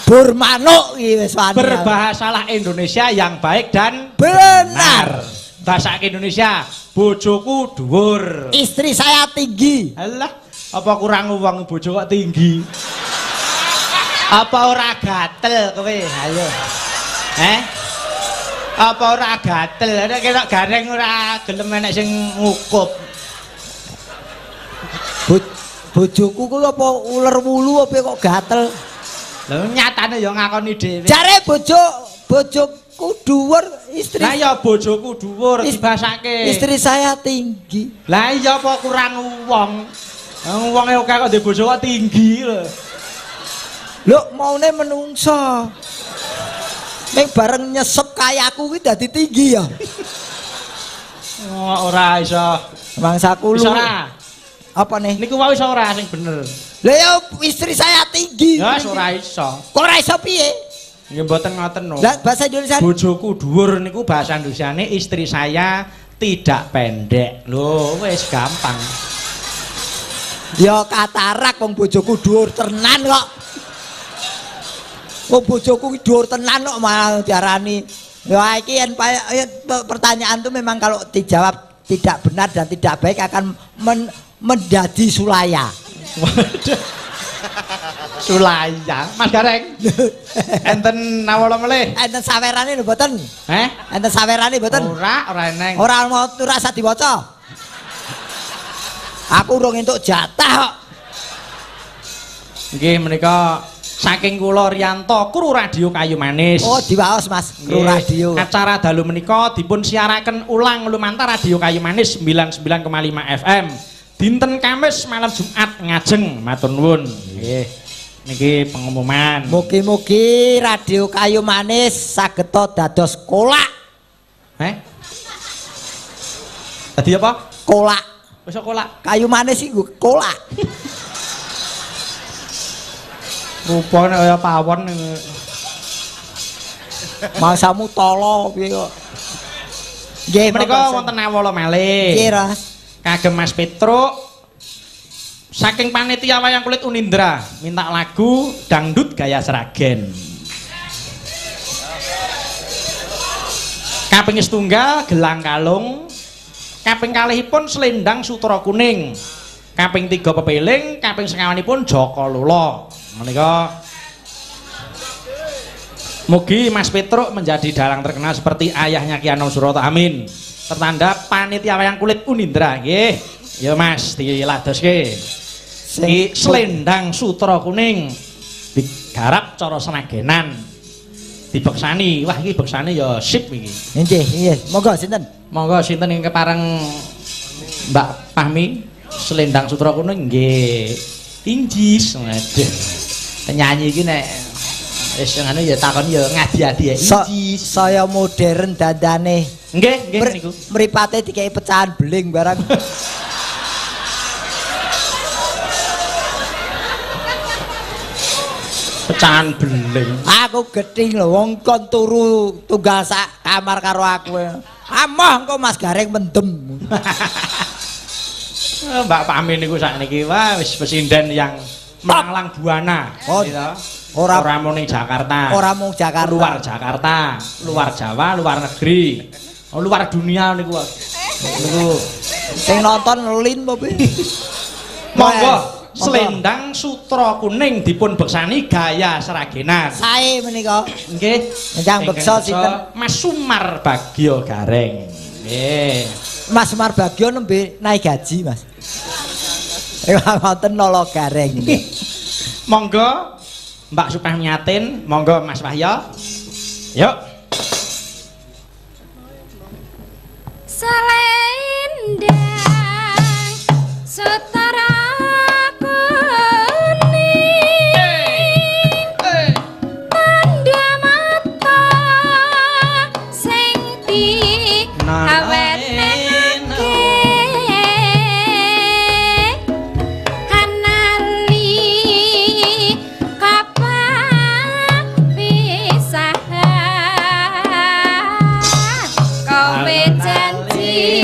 [SPEAKER 4] Bur manuk iki wis wani.
[SPEAKER 1] Berbahasalah Indonesia yang baik dan
[SPEAKER 4] benar.
[SPEAKER 1] Bahasa Indonesia, bojoku dhuwur.
[SPEAKER 4] Istri saya tinggi.
[SPEAKER 1] Alah, apa kurang uang bojo kok tinggi? Apa ora gatel kowe? Ayo. Apa ora gatel? Nek ketok Gareng ora gelem enek sing ngukup.
[SPEAKER 4] Bojoku kuwi apa uler wulu apa kok gatel?
[SPEAKER 1] Lho nyatane ya ngakoni dhewe.
[SPEAKER 4] Jare bojoku dhuwur, istri.
[SPEAKER 1] Lah ya bojoku dhuwur dibasake.
[SPEAKER 4] Istri saya tinggi.
[SPEAKER 1] Lah iya apa kurang wong? Wonge akeh kok ndek bojo kok tinggi lho.
[SPEAKER 4] Lho maune menungso. Ning bareng nyesep kayaku kuwi dadi tinggi ya.
[SPEAKER 1] Ora iso.
[SPEAKER 4] Mangsaku lu. Apa nih?
[SPEAKER 1] Niku wae iso ora sing bener.
[SPEAKER 4] Lah ya istri saya tinggi.
[SPEAKER 1] Ya ora iso.
[SPEAKER 4] Kok ora iso piye?
[SPEAKER 1] Ya mboten ngoten no.
[SPEAKER 4] Lah bahasa Indonesia.
[SPEAKER 1] Bojoku dhuwur niku bahasa Indonesiane istri saya tidak pendek. Lho wis gampang.
[SPEAKER 4] Ya katarak wong bojoku dhuwur tenan kok. Wong bojoku dhuwur tenan kok malah diarani. Ya iki pertanyaan itu memang kalau dijawab tidak benar dan tidak baik akan menjadi sulaya.
[SPEAKER 1] Sulaya, Mas Gareng. Enten nawala melih.
[SPEAKER 4] Enten sawerane lho mboten? Enten sawerane mboten?
[SPEAKER 1] Ora eneng.
[SPEAKER 4] Ora mau rasa diwaca. Aku urung entuk jatah kok.
[SPEAKER 1] Nggih menika saking kula Riyanto Kru Radio Kayu Manis.
[SPEAKER 4] Oh, diwaos Mas, Kru Radio.
[SPEAKER 1] Acara dalu menika dipun siaraken ulang lumantar Radio Kayu Manis 99,5 FM. Dinten Kamis malam Jumat ngajeng matur nuwun. Nggih. Niki pengumuman.
[SPEAKER 4] Mugi-mugi Radio Kayu Manis sageta dados kolak.
[SPEAKER 1] Dadi apa?
[SPEAKER 4] Kolak.
[SPEAKER 1] Wis kolak.
[SPEAKER 4] Kayu manis iku kolak.
[SPEAKER 1] Rupane kaya pawon.
[SPEAKER 4] Mangsamu tolo piye kok. Nggih
[SPEAKER 1] menika wonten awala malih.
[SPEAKER 4] Nggih, Ras.
[SPEAKER 1] Kagem Mas Petruk saking panitia wayang kulit Unindra minta lagu dangdut gaya Sragen. Kaping setunggal Gelang Kalung, kaping kalihipun Selendang Sutra Kuning, kaping 3 Pepeling, kaping sekawanipun Joko Lula. Menika mugi Mas Petruk menjadi dalang terkenal seperti ayahnya Ki Anom Surata Amin. Tertanda panitia wayang kulit Unindra nggih. Ya Mas diladoske. Iki Selendang Sutra Kuning digarap cara Sragenan. Dibeksani. Wah iki beksane ya sip iki.
[SPEAKER 4] Nggih, nggih. Monggo sinten?
[SPEAKER 1] Monggo sinten ing kepareng Mbak Fahmi Selendang Sutra Kuning nggih. Injis. Waduh. Penyanyi iki nek wis ngono ya takon ya ngadi-adi ya. Injis.
[SPEAKER 4] Saya modern dandane.
[SPEAKER 1] Nggih niku.
[SPEAKER 4] Mripate dikai pecahan beling barang.
[SPEAKER 1] Pecahan beling.
[SPEAKER 4] Aku gething lho wong kon turu tunggal sak kamar karo aku. Amah engko Mas Gareng mendem.
[SPEAKER 1] Mbak Pami niku sakniki wah wis pesinden yang melanglang buana.
[SPEAKER 4] Oh, ora
[SPEAKER 1] mung ning Jakarta.
[SPEAKER 4] Ora mung Jakarta.
[SPEAKER 1] Luar Jakarta, luar Jawa, luar negeri. Luar dunia niku. Niku
[SPEAKER 4] sing nonton lin apa piye?
[SPEAKER 1] Monggo Selendang sutra kuning dipun beksani gaya seragenan.
[SPEAKER 4] Sae menika.
[SPEAKER 1] Nggih.
[SPEAKER 4] Ingkang beksa sinten?
[SPEAKER 1] Mas Sumar Bagyo Gareng. Nggih.
[SPEAKER 4] Mas Semar Bagyo nembe naik gaji, Mas. Wonten nolo gareng.
[SPEAKER 1] Monggo Mbak Supamiatin, monggo Mas Wahya. Yuk.
[SPEAKER 2] Selendang Sutara kuning tanda mata sing diawetake anali kapan pisahan kowe janji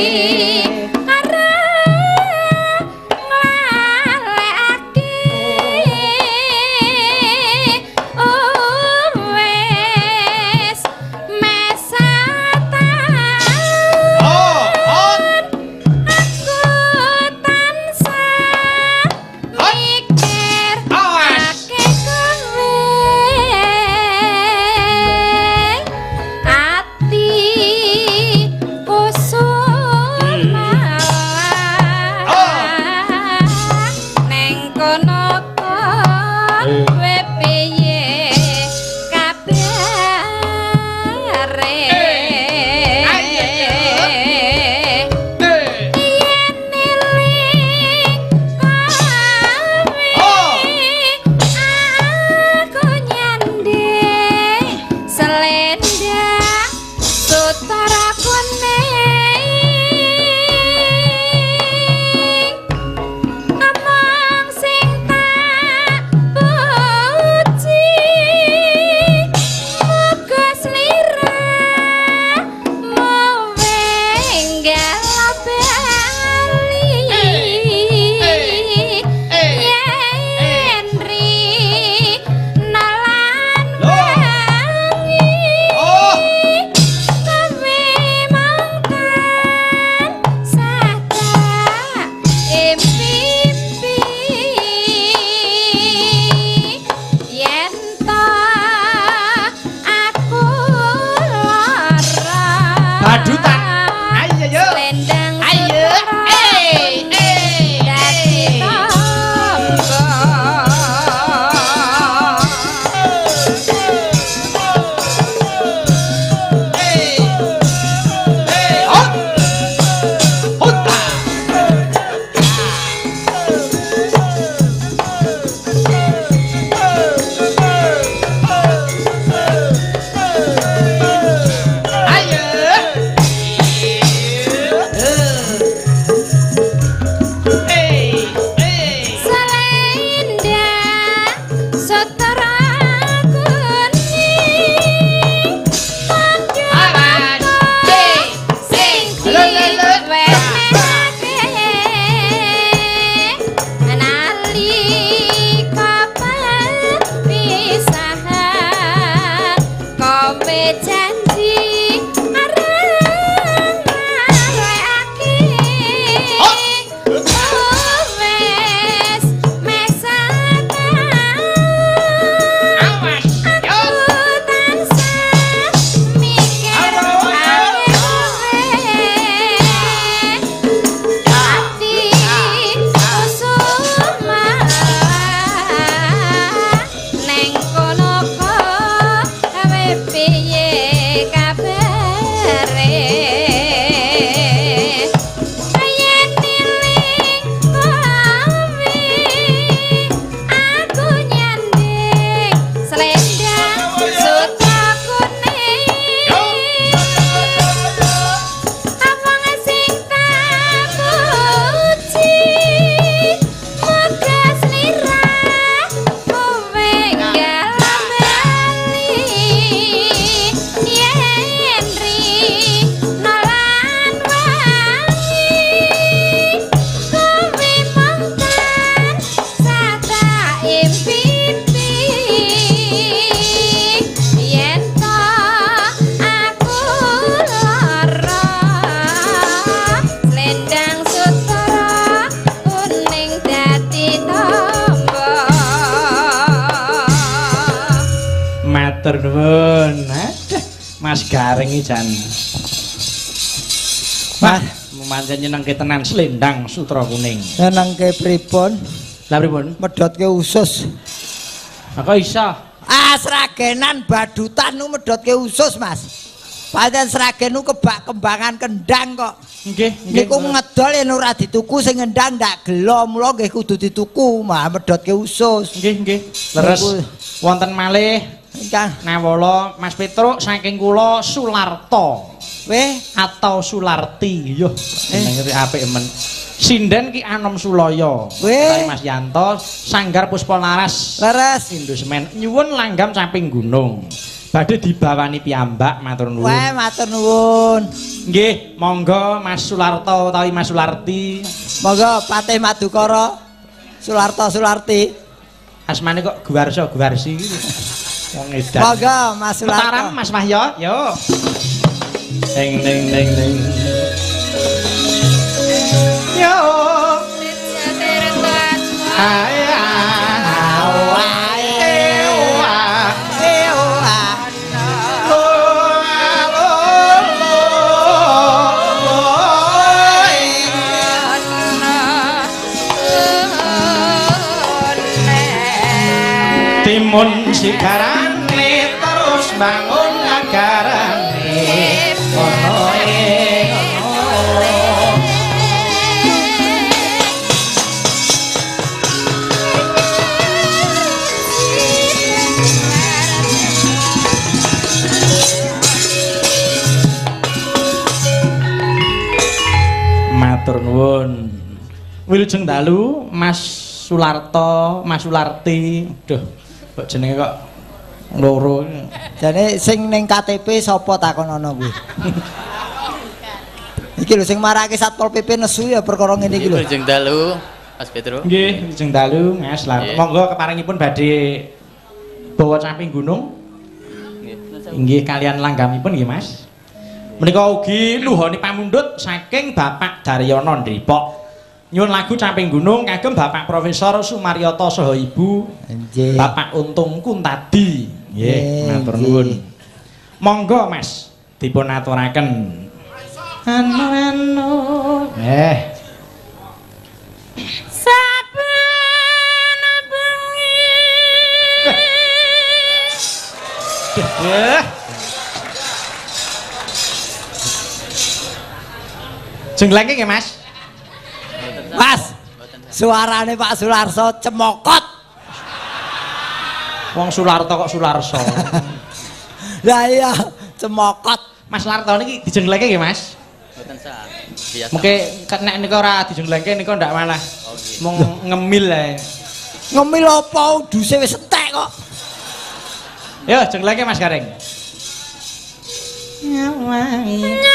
[SPEAKER 2] piye
[SPEAKER 1] Matur nuwun. Aduh, Mas Gareng iki jan. Wah, pancen nyenengke tenan Slendang Sutra Kuning.
[SPEAKER 4] Nyenengke pripun?
[SPEAKER 1] Lah pripun?
[SPEAKER 4] Medhotke usus.
[SPEAKER 1] Kok iso?
[SPEAKER 4] Sragenan badutan nu medhotke usus, Mas. Pancen sragen nu kebak kembangan kendang kok.
[SPEAKER 1] Nggih, nggih.
[SPEAKER 4] Niku ngedol yen ora dituku sing ngendang ndak gelo, mula nggih kudu dituku, mah medhotke usus.
[SPEAKER 1] Nggih, nggih. Leres wonten malih
[SPEAKER 4] Ingkang
[SPEAKER 1] nawala Mas Petruk saking kula Sularto.
[SPEAKER 4] weh
[SPEAKER 1] Atau Sularti. Yo, jenenge apik men. Sinden Ki Anom Suloyo.
[SPEAKER 4] Weh.
[SPEAKER 1] Mas Yanto Sanggar Puspalaras.
[SPEAKER 4] leres.
[SPEAKER 1] Indusmen nyuwun langgam samping gunung. Badhe dibawani piyambak matur nuwun.
[SPEAKER 4] Weh matur nuwun.
[SPEAKER 1] Nggih, monggo Mas Sularto utawi Mas Sularti.
[SPEAKER 4] Monggo Patih Madukara Sularto Sularti.
[SPEAKER 1] Asmane kok Guwarso Guwarsi iki. Wong edan.
[SPEAKER 4] Monggo Mas Sularto.
[SPEAKER 1] Mataram Mas Wahyo, yo. Ding ding ding ding. Yo. Aya. Timun sigarane terus bangun nagarane ono matur nuwun. Wilujeng dalu Mas Sularto, Mas Sularti. Duh, kok jenenge kok loro.
[SPEAKER 4] Jane sing ning KTP sapa takonono kuwi? Iki lho sing marake Satpol PP nesu ya perkara ngene iki lho.
[SPEAKER 5] Wilujeng dalu Mas Petruk.
[SPEAKER 1] Nggih, wilujeng dalu Mas. Lah monggo keparingipun badhe bawa camping gunung. Nggih kalian langgamipun nggih Mas. Menika ugi nuhoni pamundhut saking Bapak Daryono Dripok. Nyuwun lagu camping gunung kagem Bapak Profesor Sumaryoto saha Ibu
[SPEAKER 4] Nggih.
[SPEAKER 1] Bapak Untung Kuntadi. Nggih, matur
[SPEAKER 4] nggih.
[SPEAKER 1] nuwun. Monggo Mas dipun aturaken. Anu.
[SPEAKER 2] Saben bengi.
[SPEAKER 1] Jenglenge nggih Mas.
[SPEAKER 4] Mas, suarane Pak Sularso cemokot.
[SPEAKER 1] Wong Sularto kok Sularso.
[SPEAKER 4] Lah iya, cemokot.
[SPEAKER 1] Mas Larto niki dijenglenge nggih Mas.
[SPEAKER 5] Mboten sah. Biasa.
[SPEAKER 1] Mungkin nek nika ora dijenglenge nika ndak malah mung ngemil ae.
[SPEAKER 4] Ngemil apa uduse wis entek kok.
[SPEAKER 1] Yo jenglenge Mas Gareng. Nyawangi.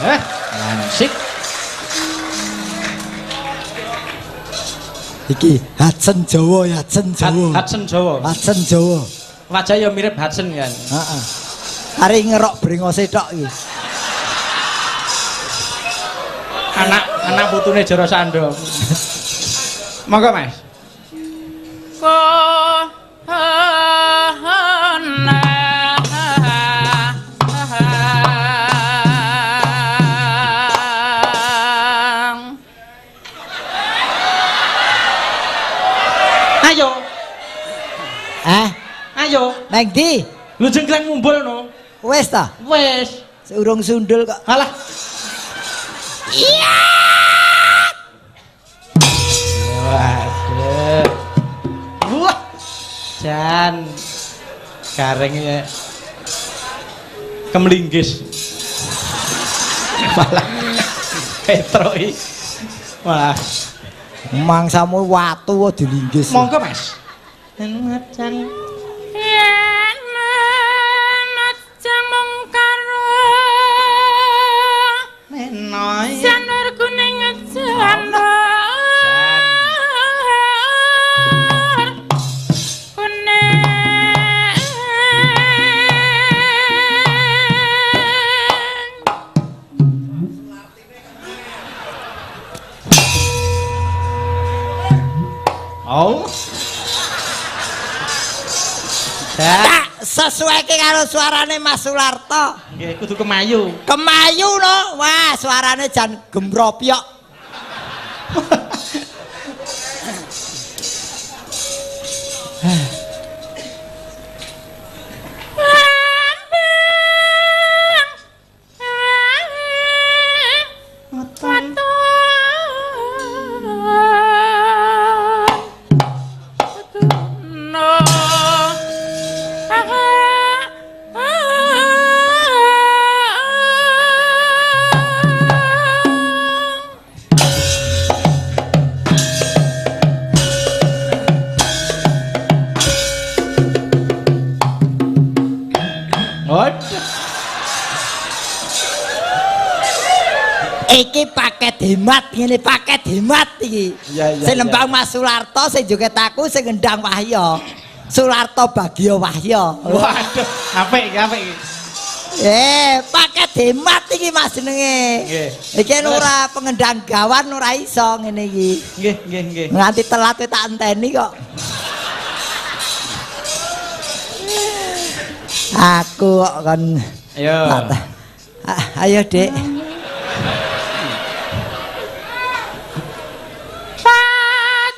[SPEAKER 1] Lansik.
[SPEAKER 4] Iki Hudson Jawa ya, Hudson Jawa.
[SPEAKER 1] Hudson Jawa.
[SPEAKER 4] Hudson Jawa.
[SPEAKER 1] Wajah ya mirip Hudson kan.
[SPEAKER 4] Heeh. Ari ngerok brengose tok iki.
[SPEAKER 1] Anak putune Jara Sando. Monggo Mas. Ayo. Ayo.
[SPEAKER 4] Nang ndi?
[SPEAKER 1] Lu jengkleng ngumpul no.
[SPEAKER 4] Wes ta?
[SPEAKER 1] Wes.
[SPEAKER 4] Urung sundul kok.
[SPEAKER 1] Alah. Iya. Waduh. Wah. Jan. Gareng ya. Kemlinggis. Malah. Petroi. Wah.
[SPEAKER 4] Mangsamu watu wae dilinggis.
[SPEAKER 1] Monggo Mas. Macan. Nenoy.
[SPEAKER 2] Janur kuning janur.
[SPEAKER 1] Oh.
[SPEAKER 4] Tak sesuaike karo suarane Mas Sularto.
[SPEAKER 1] Nggih, kudu kemayu.
[SPEAKER 4] Kemayu no. Wah, suarane jan gembropyok. Iki paket hemat ngene paket hemat iki. Sing nembang Mas Sularto sing joget aku sing ngendang Wahya. Sularto Bagio Wahya.
[SPEAKER 1] Waduh, apik iki.
[SPEAKER 4] Paket hemat iki Mas jenenge.
[SPEAKER 1] Nggih.
[SPEAKER 4] Iki ora pengendang gawan ora iso ngene iki.
[SPEAKER 1] Nggih.
[SPEAKER 4] Nganti telat tak enteni kok. Aku kok kan
[SPEAKER 1] Ayo.
[SPEAKER 4] Ayo, Dik.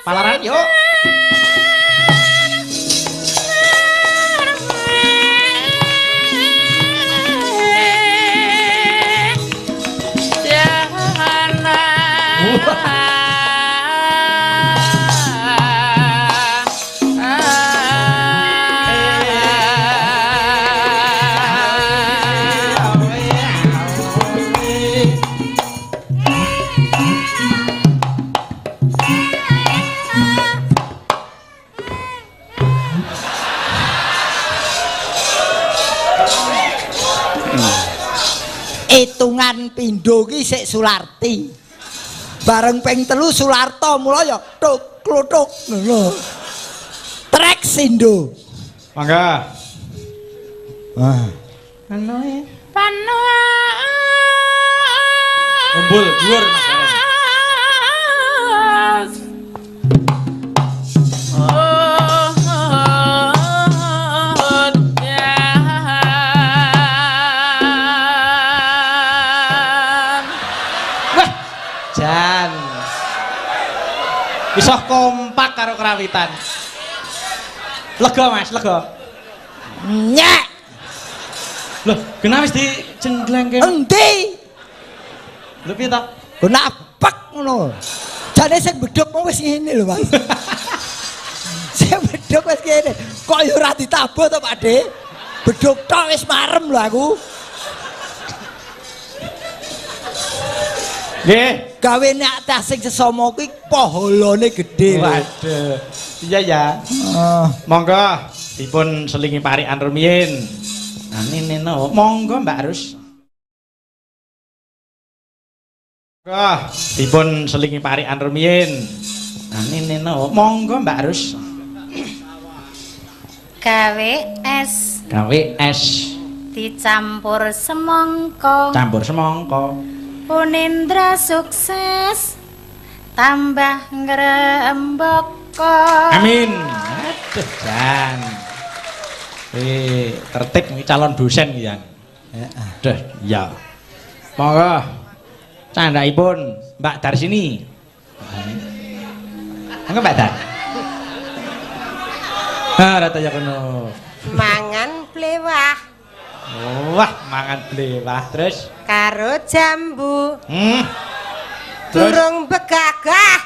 [SPEAKER 1] Palaran yuk.
[SPEAKER 4] Hitungan pindho ki sik Sularti. Bareng ping 3 Sularto mula ya tuk kluthuk ngono. Trek sindo.
[SPEAKER 1] Mangga.
[SPEAKER 4] Wah.
[SPEAKER 1] Anu ya.
[SPEAKER 2] Panu.
[SPEAKER 1] Umbul dhuwur Mas. Bisa kompak karo kerawitan. Lega Mas, lega.
[SPEAKER 4] Nyek.
[SPEAKER 1] Loh, kenapa wis dijenglengke?
[SPEAKER 4] Endi?
[SPEAKER 1] Lho piye ta?
[SPEAKER 4] Kok napek ngono. Jane sing bedhok wis ngene lho, Mas. Sing bedhok wis ngene. Kok ya ora ditabuh to, Pak De? Bedhok tok wis marem lho aku.
[SPEAKER 1] Nggih.
[SPEAKER 4] Gawene atas sing sesama kuwi pahalane gedhe.
[SPEAKER 1] Waduh. Iya ya. Monggo dipun selingi parikan rumiyin. Nah nino, monggo Mbak Rus. Monggo dipun selingi parikan rumiyin. Nah nino, monggo Mbak Rus.
[SPEAKER 3] Gawe es
[SPEAKER 1] Gawe es
[SPEAKER 3] dicampur semangka.
[SPEAKER 1] campur semangka.
[SPEAKER 3] Punindra sukses tambah ngrembaka.
[SPEAKER 1] Amin. Aduh, Jan. Tertib nih calon dosen iki, Jan. Aduh, ya. Monggo candhaipun Mbak Darsini. Monggo Mbak Dar. Rata ya kono.
[SPEAKER 2] Mangan blewah
[SPEAKER 1] Wah, mangan blewah terus.
[SPEAKER 2] karo jambu.
[SPEAKER 1] Terus
[SPEAKER 2] Durung begagah.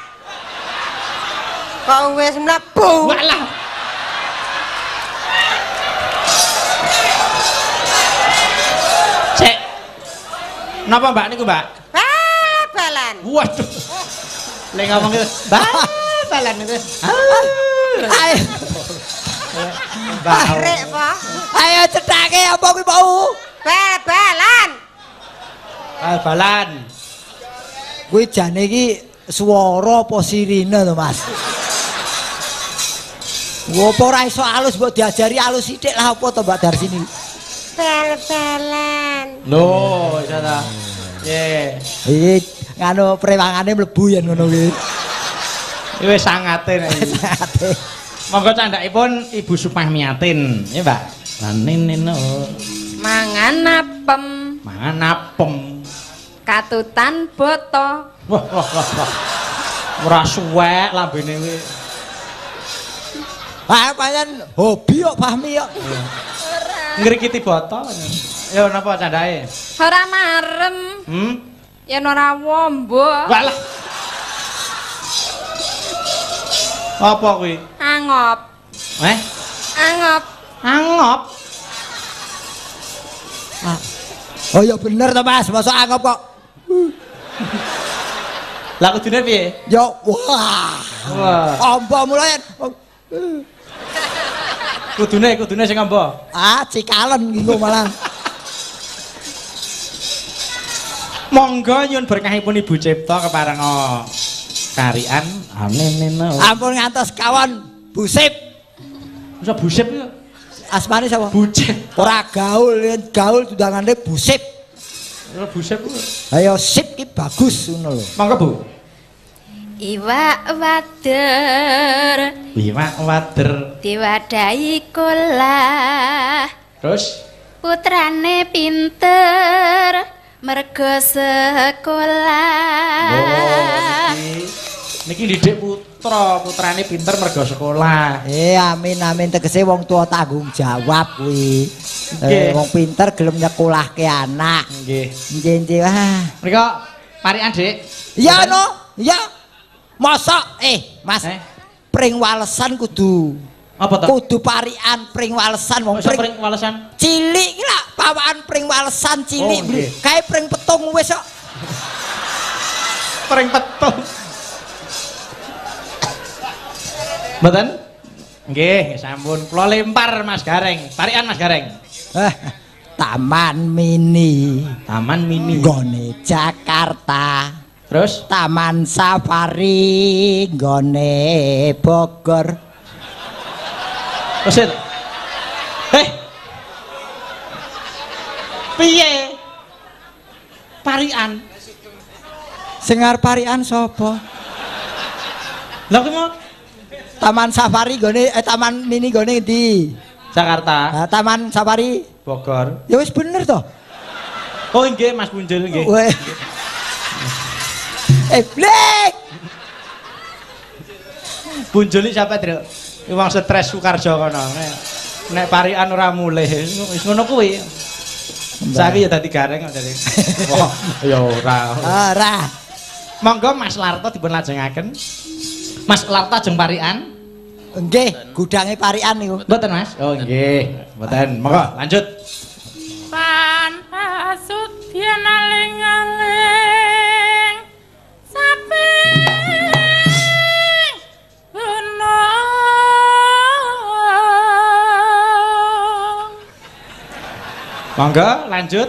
[SPEAKER 2] Kok wis mlebu.
[SPEAKER 1] walah. Cek. Napa Mbak niku, Mbak?
[SPEAKER 2] Balan.
[SPEAKER 1] Waduh. Lek ngomong gitu, balan itu.
[SPEAKER 4] Ayo,
[SPEAKER 2] Barek apa?
[SPEAKER 4] ayo cethake apa kuwi mau?
[SPEAKER 2] Bal-balan.
[SPEAKER 1] Balan.
[SPEAKER 4] Kuwi jane iki swara apa sirine to, Mas? Ngopo ora iso alus mbok diajari alus sithik lah apa to Mbak Darsini?
[SPEAKER 2] Bal-balan.
[SPEAKER 1] Loh, iso ta. Ye.
[SPEAKER 4] Iki nganu prewangane mlebu yen ngono kuwi.
[SPEAKER 1] Wis sangatin.
[SPEAKER 4] Sate.
[SPEAKER 1] Monggo candhakipun Ibu Supahmiatin, ya Mbak. Lan nino
[SPEAKER 2] Mangan apem,
[SPEAKER 1] mangan apem.
[SPEAKER 2] katutan boto.
[SPEAKER 1] Wah wah wah. Wah. Ora suwek lambene kuwi.
[SPEAKER 4] Ah pancen hobi kok Fahmi kok.
[SPEAKER 1] Ngrikiti boto. Ya napa candhake?
[SPEAKER 2] Ora marem, yen ora wombo.
[SPEAKER 1] Walah. Apa kuwi?
[SPEAKER 2] Angop, angop.
[SPEAKER 1] Angop.
[SPEAKER 4] Oh ya bener to Mas, mosok anggap kok.
[SPEAKER 1] Lah kudune piye?
[SPEAKER 4] Ya wah.
[SPEAKER 1] Wah.
[SPEAKER 4] Ombo mulai.
[SPEAKER 1] Kudune sing amba.
[SPEAKER 4] Ah, cikalen nggo malah.
[SPEAKER 1] Monggo nyuwun berkahipun Ibu Cipta kepareng karian amin.
[SPEAKER 4] Ampun ngantos kawan Busip.
[SPEAKER 1] Masa Busip ya?
[SPEAKER 4] Asmane sapa?
[SPEAKER 1] Bucip.
[SPEAKER 4] Ora gaul tudangane Busip.
[SPEAKER 1] Ora Busip ku.
[SPEAKER 4] Ayo sip ki bagus ngono lho.
[SPEAKER 1] Monggo Bu.
[SPEAKER 3] Iwak wader
[SPEAKER 1] Iwak wader.
[SPEAKER 3] diwadahi kula
[SPEAKER 1] Terus
[SPEAKER 3] putrane pinter mergo sekolah.
[SPEAKER 1] Niki didik putrane pinter mergo sekolah.
[SPEAKER 4] Amin amin tegese wong tua tanggung jawab kuwi.
[SPEAKER 1] Nggih.
[SPEAKER 4] Wong pinter gelem nyekolahke anak.
[SPEAKER 1] Nggih.
[SPEAKER 4] Nggih wah.
[SPEAKER 1] Mriko parikan Dik.
[SPEAKER 4] Iya no, iya. Mosok Mas. Pring walesan kudu
[SPEAKER 1] Apa to?
[SPEAKER 4] kudu parikan pring walesan wong
[SPEAKER 1] Pring walesan.
[SPEAKER 4] cilik iki lak pawaan pring walesan cilik.
[SPEAKER 1] Oh, nggih.
[SPEAKER 4] Kae pring petung wis kok.
[SPEAKER 1] Pring petung. Mboten? Nggih, sampun. Kula lempar Mas Gareng. Parikan Mas Gareng.
[SPEAKER 4] Taman mini
[SPEAKER 1] Taman mini.
[SPEAKER 4] nggone Jakarta.
[SPEAKER 1] Terus
[SPEAKER 4] Taman safari nggone Bogor.
[SPEAKER 1] Pesit. Piye? Parikan.
[SPEAKER 4] Sing arep parikan sapa?
[SPEAKER 1] Lha kuwi mau
[SPEAKER 4] Taman safari nggone taman mini nggone ndi?
[SPEAKER 1] Jakarta,
[SPEAKER 4] Taman safari
[SPEAKER 1] Bogor.
[SPEAKER 4] ya wis bener toh.
[SPEAKER 1] Oh nggih Mas Punjul nggih.
[SPEAKER 4] Weh. Blek.
[SPEAKER 1] Punjul iki siapa, Tru? Wong stres Sukarjo kono. Nek parikan ora mulih wis ngono kuwi. Saiki ya dadi gareng kok dadi. Wah, ya ora.
[SPEAKER 4] Ora.
[SPEAKER 1] Monggo Mas Larto dipun lajengaken. Mas Larto ajeng parikan.
[SPEAKER 4] Nggih, gudange parikan niku.
[SPEAKER 1] Mboten Mas? Oh nggih, mboten. Monggo lanjut.
[SPEAKER 3] Panasudyan aling-aling saping gunung.
[SPEAKER 1] Monggo lanjut.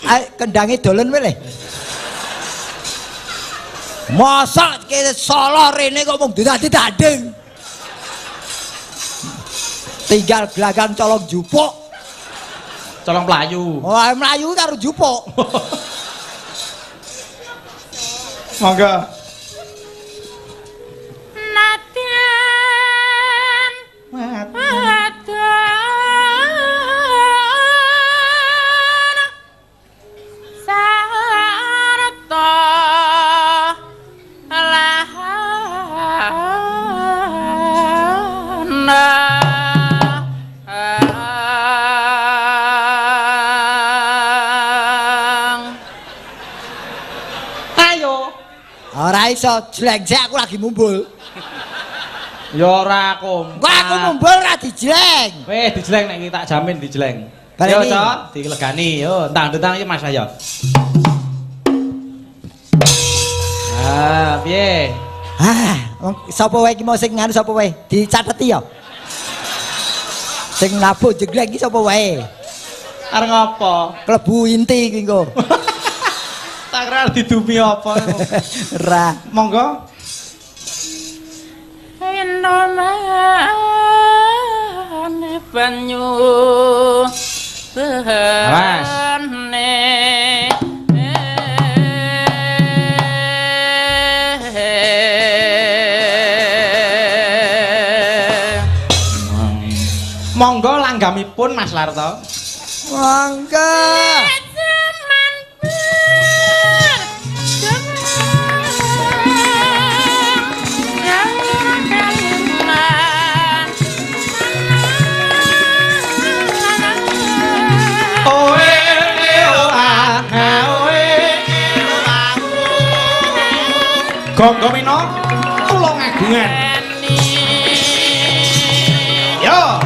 [SPEAKER 4] Ayo kendange dolen wae le. Mosok ke Solo rene kok mung dadi danding. Tinggal glagang colong jupuk.
[SPEAKER 1] Colong Playu.
[SPEAKER 4] Wah, mlayu karo jupuk.
[SPEAKER 1] Monggo.
[SPEAKER 3] Nadyan wadon sarta
[SPEAKER 1] Ayo.
[SPEAKER 4] Ora iso jleng-jleng aku lagi mumbul.
[SPEAKER 1] Ya ora kompak.
[SPEAKER 4] Kok aku mumbul ora dijleng.
[SPEAKER 1] Weh dijleng nek iki tak jamin dijleng.
[SPEAKER 4] Bareng
[SPEAKER 1] Yo,
[SPEAKER 4] iki.
[SPEAKER 1] Cok, dilegani. Yo, entang-entang iki Mas ayo. Ah, piye?
[SPEAKER 4] Sapa wae iki mau sing nganu sapa wae? Dicateti ya. Sing nabuh jegleng iki sapa wae?
[SPEAKER 1] Arep ngopo?
[SPEAKER 4] Klebu inti iki engko.
[SPEAKER 1] Tak kira didumi apa.
[SPEAKER 4] Ora.
[SPEAKER 1] Monggo.
[SPEAKER 3] Endomane banyu behane
[SPEAKER 1] Monggo langgamipun Mas Larto.
[SPEAKER 4] Monggo.
[SPEAKER 1] Gonggo Mino tulung agungan. Yo.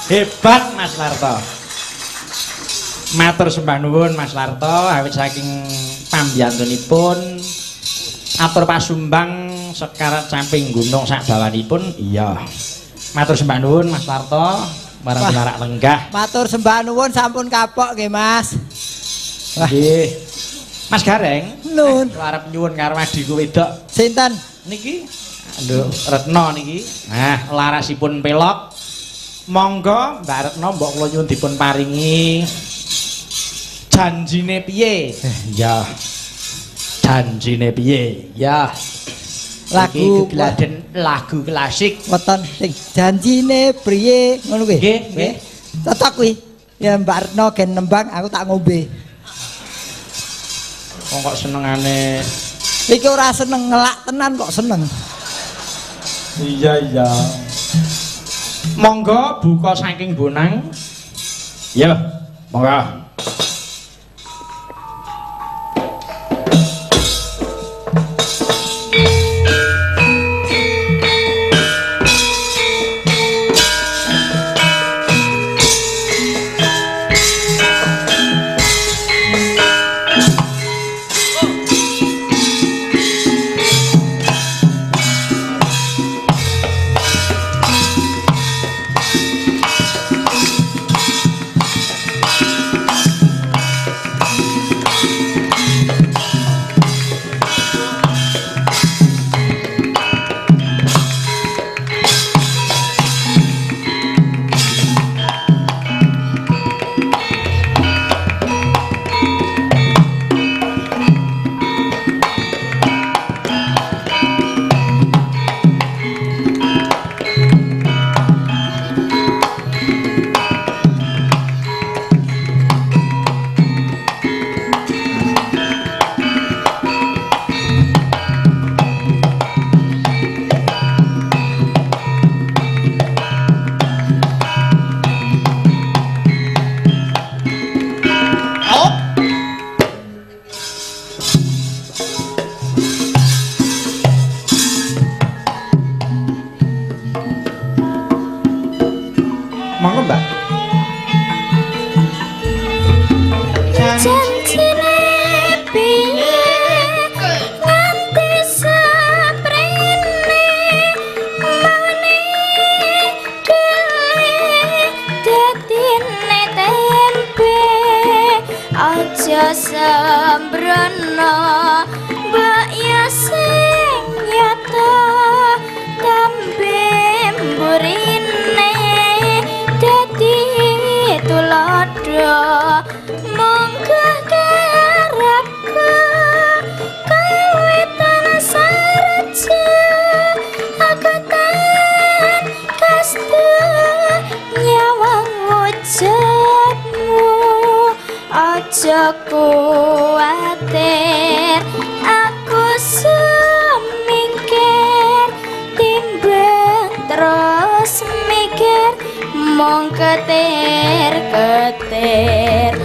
[SPEAKER 1] Hebat Mas Larto. Matur sembah nuwun Mas Larto awit saking pambiyantunipun atur pasumbang sekarat samping gunung sak dawanipun. Iya. Matur sembah nuwun Mas Larto marang larak lenggah.
[SPEAKER 4] Matur sembah nuwun sampun kapok nggih Mas.
[SPEAKER 1] Nggih. Mas Gareng,
[SPEAKER 4] nuwun.
[SPEAKER 1] Arep nyuwun karo adhiku wedok.
[SPEAKER 4] Sinten?
[SPEAKER 1] Niki. Aduh, Retno niki. Nah, larasipun pelok. Monggo Mbak Retno mbok kula nyuwun dipun paringi janjine piye? Ya. Janjine piye? Ya.
[SPEAKER 4] Lagu
[SPEAKER 1] Gladen lagu klasik.
[SPEAKER 4] Weton sing janjine priye ngono kuwi.
[SPEAKER 1] Nggih, nggih.
[SPEAKER 4] Cocok kuwi. Ya Mbak Retno gen nembang aku tak ngombe.
[SPEAKER 1] Kok senengane
[SPEAKER 4] iki ora seneng ngelak tenan kok seneng.
[SPEAKER 1] Iya iya. Monggo buka saking bonang. Ya, monggo.
[SPEAKER 6] ketir-ketir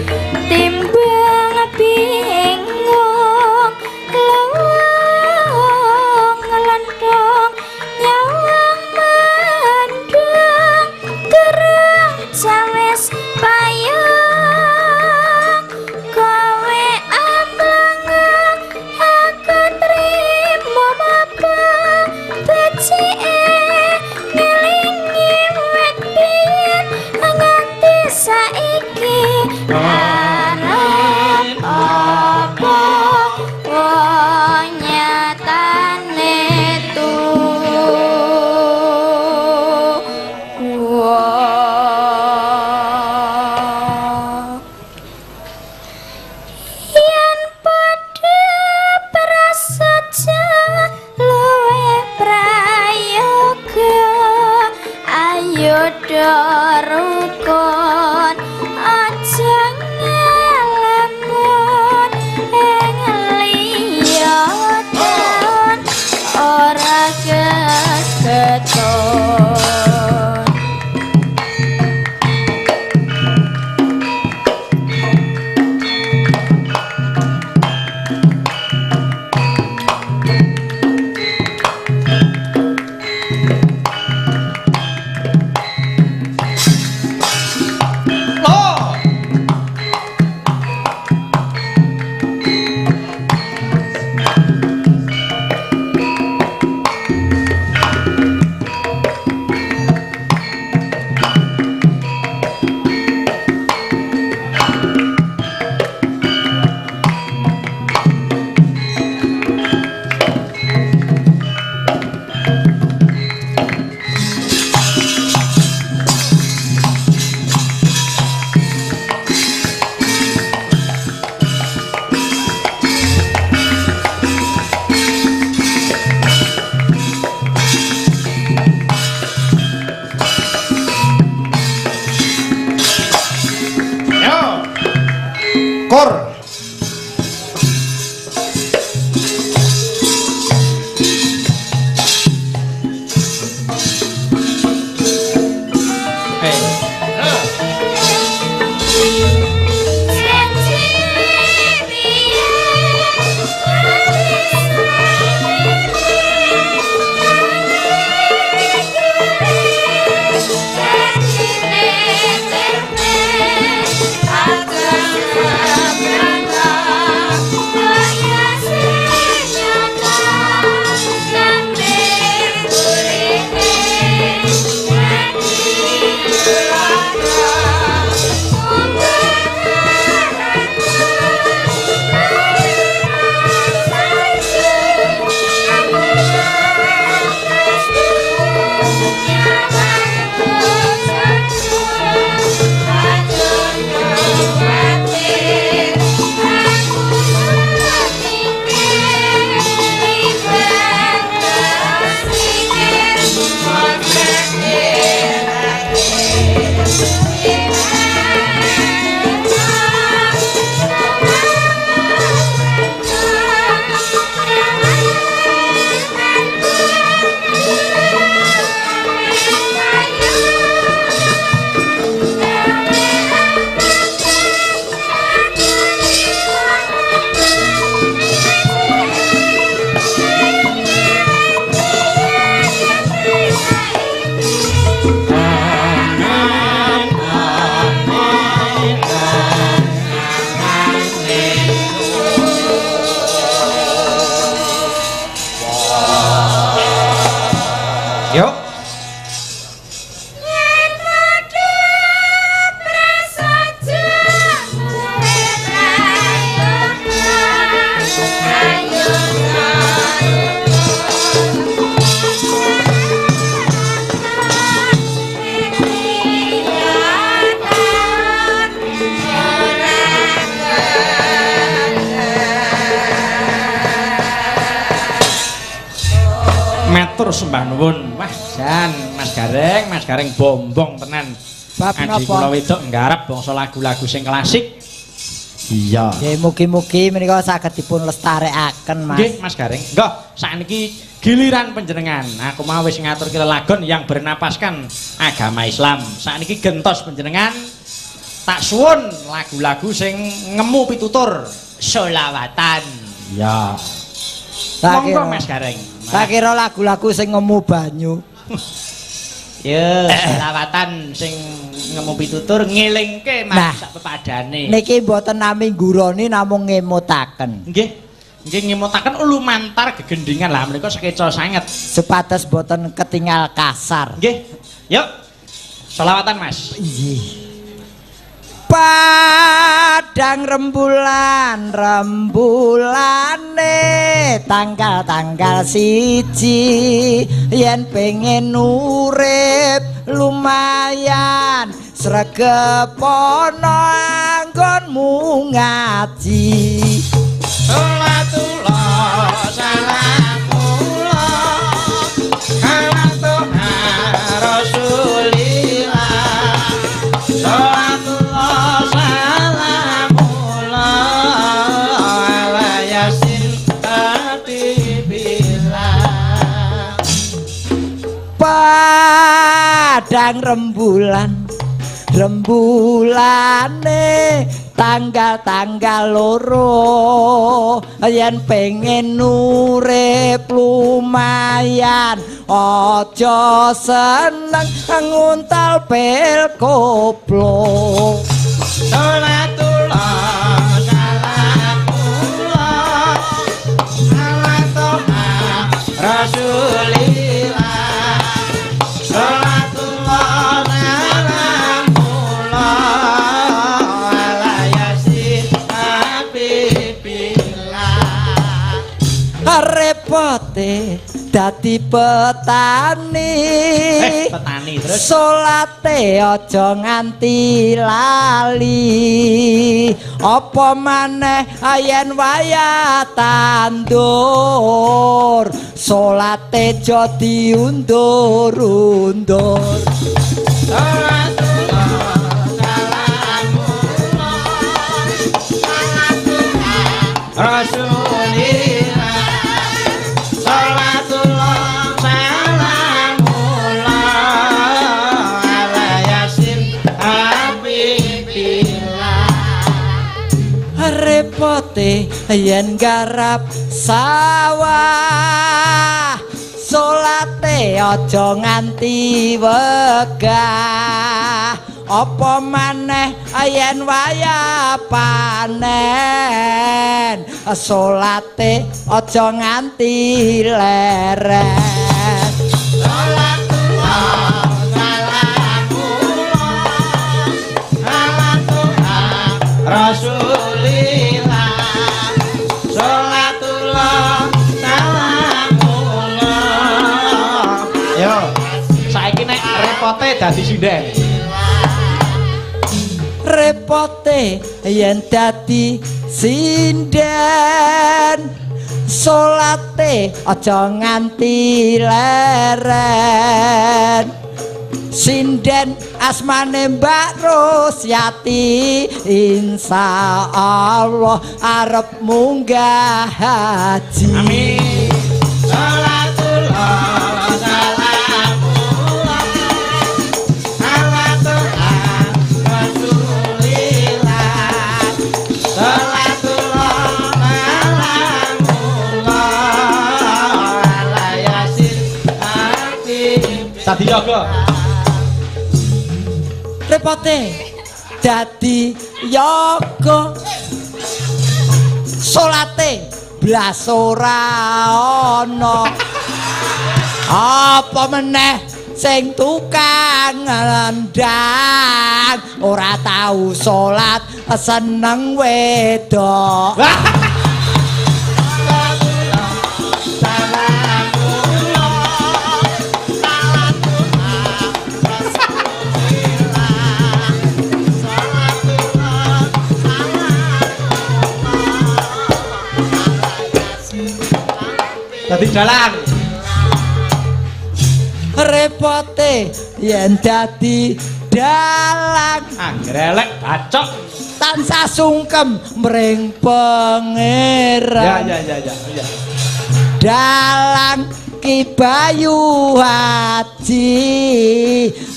[SPEAKER 6] timbang bingung lawang ngelendong nyawang mendung gerang sawes payung kowe amlang aku trimo apa becike ngelingi wet biyen nganti saiki arep apa wong nyatane yen padha prasaja luwe prayoga ayo do rukun aja ngelamun ing liya dan ora keketon.
[SPEAKER 1] Kur. Yuk. Matur sembah nuwun. Wah, jan Mas Gareng bombong tenan.
[SPEAKER 4] Bab
[SPEAKER 1] Adi
[SPEAKER 4] napa?
[SPEAKER 1] kula wedok nggarap bangsa lagu-lagu sing klasik. Iya.
[SPEAKER 4] Nggih mugi-mugi menika saged dipun lestarekaken, Mas.
[SPEAKER 1] Nggih, Mas Gareng. Nggih, sakniki giliran panjenengan. Aku mau wis ngatur lelagon yang bernapaskan agama Islam. Sakniki gentos panjenengan tak suwun lagu-lagu sing ngemu pitutur selawatan. Ya. Monggo Mas Gareng.
[SPEAKER 4] Tak kira lagu-lagu sing ngemu banyu.
[SPEAKER 1] Ya, selawatan sing ngemu pitutur ngelingke
[SPEAKER 4] Nah,
[SPEAKER 1] sak pepadane.
[SPEAKER 4] Niki mboten nami ngguroni namung ngemutaken.
[SPEAKER 1] Nggih. Nggih ngemutaken lumantar gegendingan lah menika sekeca sanget.
[SPEAKER 4] Supados boten ketinggal kasar.
[SPEAKER 1] Nggih. Yuk. Selawatan Mas.
[SPEAKER 4] Nggih. Padang rembulane tanggal siji yen pengen urip lumayan sregepana anggonmu ngaji.
[SPEAKER 1] Salatullah salamullah ala Tuhan Rasulillah. Salatullah salamullah ala Yasin Habibillah.
[SPEAKER 4] Padang rembulane tanggal loro yen pengen urip lumayan aja seneng nguntal pil koplo.
[SPEAKER 1] Salatullah salamullah ala Tuhan Rasulillah. Salatullah salamullah ala Yasin Habibillah.
[SPEAKER 4] Repote dadi petani.
[SPEAKER 1] Petani terus
[SPEAKER 4] Salate aja nganti lali. Apa maneh yen wayah tandur salate aja diundur-undur.
[SPEAKER 1] Salatullah salamullah ala Tuhan Rasulillah. Salatullah salamullah ala Yasin Habibillah.
[SPEAKER 4] Repote yen garap sawah salate aja nganti wegah. Apa maneh yen wayah panen salate aja nganti leret.
[SPEAKER 1] Salatullah salamullah ala Tuhan Rasulillah. Salatullah salamullah. Yo, saiki nek repote dadi sinden.
[SPEAKER 4] Repote yen dadi sinden salate aja nganti leren. Sinden asmane Mbak Rosyati insyaallah arep munggah haji.
[SPEAKER 1] Amin. Salatullah salamullah ala Tuhan Rasulillah. Salatullah salamullah ala Yasin Habib. Tadi yoga.
[SPEAKER 4] Repote dadi yoga salate blas ora ana. Apa meneh sing tukang ngendang ora tau salat seneng wedok.
[SPEAKER 1] Dadi dalang.
[SPEAKER 4] Repote yen dadi dalang
[SPEAKER 1] Anggrelek bacok.
[SPEAKER 4] tansah sungkem mring pangeran.
[SPEAKER 1] Ya.
[SPEAKER 4] Dalang Ki Bayu Haji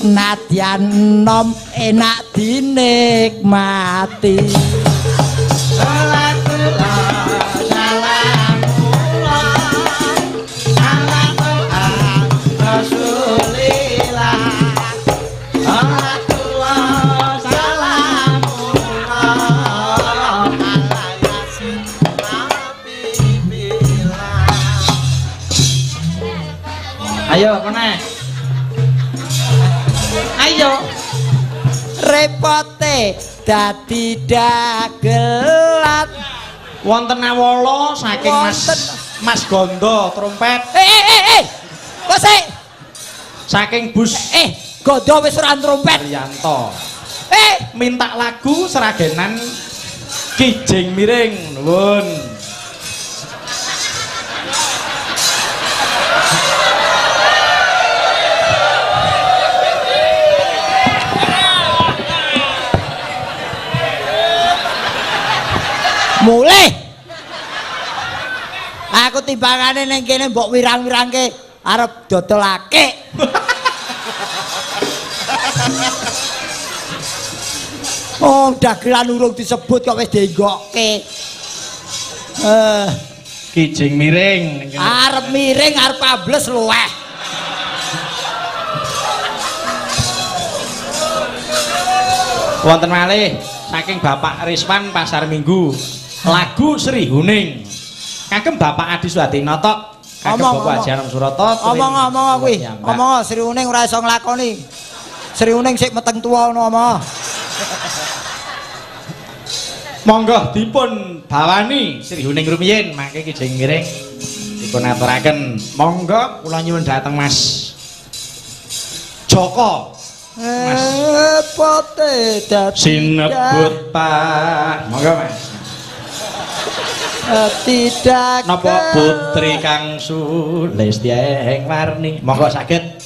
[SPEAKER 4] nadyan nom enak dinikmati
[SPEAKER 1] Ayo meneh. Ayo.
[SPEAKER 4] Repote dadi dagelan
[SPEAKER 1] Wonten awala saking
[SPEAKER 4] Wonten.
[SPEAKER 1] Mas Gondo trompet.
[SPEAKER 4] Kok sik?
[SPEAKER 1] Saking Bus
[SPEAKER 4] Gondo wis ora trompet.
[SPEAKER 1] Haryanto. Minta lagu seragenan Kijing Miring. Nuwun.
[SPEAKER 4] Mulih. Aku timbangane ning kene mbok wirang-wirangke arep dodolake. Oh, dagelan urung disebut kok wis dienggokke.
[SPEAKER 1] Kijing Miring.
[SPEAKER 4] Arep miring arep ambles luweh.
[SPEAKER 1] Wonten malih saking Bapak Riswan Pasar Minggu. Lagu Sri Huning. Kagem Bapak Adi Swadinata, kagem Bapak Haji Anom Surata.
[SPEAKER 4] Omong kuwi. Omong Sri Uning ora iso nglakoni. Sri Uning sik meteng tuwa ngono omong.
[SPEAKER 1] Monggo dipun bawani Sri Huning rumiyin mangke Kijing Miring dipun aturaken. Monggo kula nyuwun dhateng Mas Joko.
[SPEAKER 4] Pote dadi
[SPEAKER 1] Sinebut Pak. Monggo Mas.
[SPEAKER 4] Tidak
[SPEAKER 1] Napa putri Kang Sulistya Warni. Monggo saged.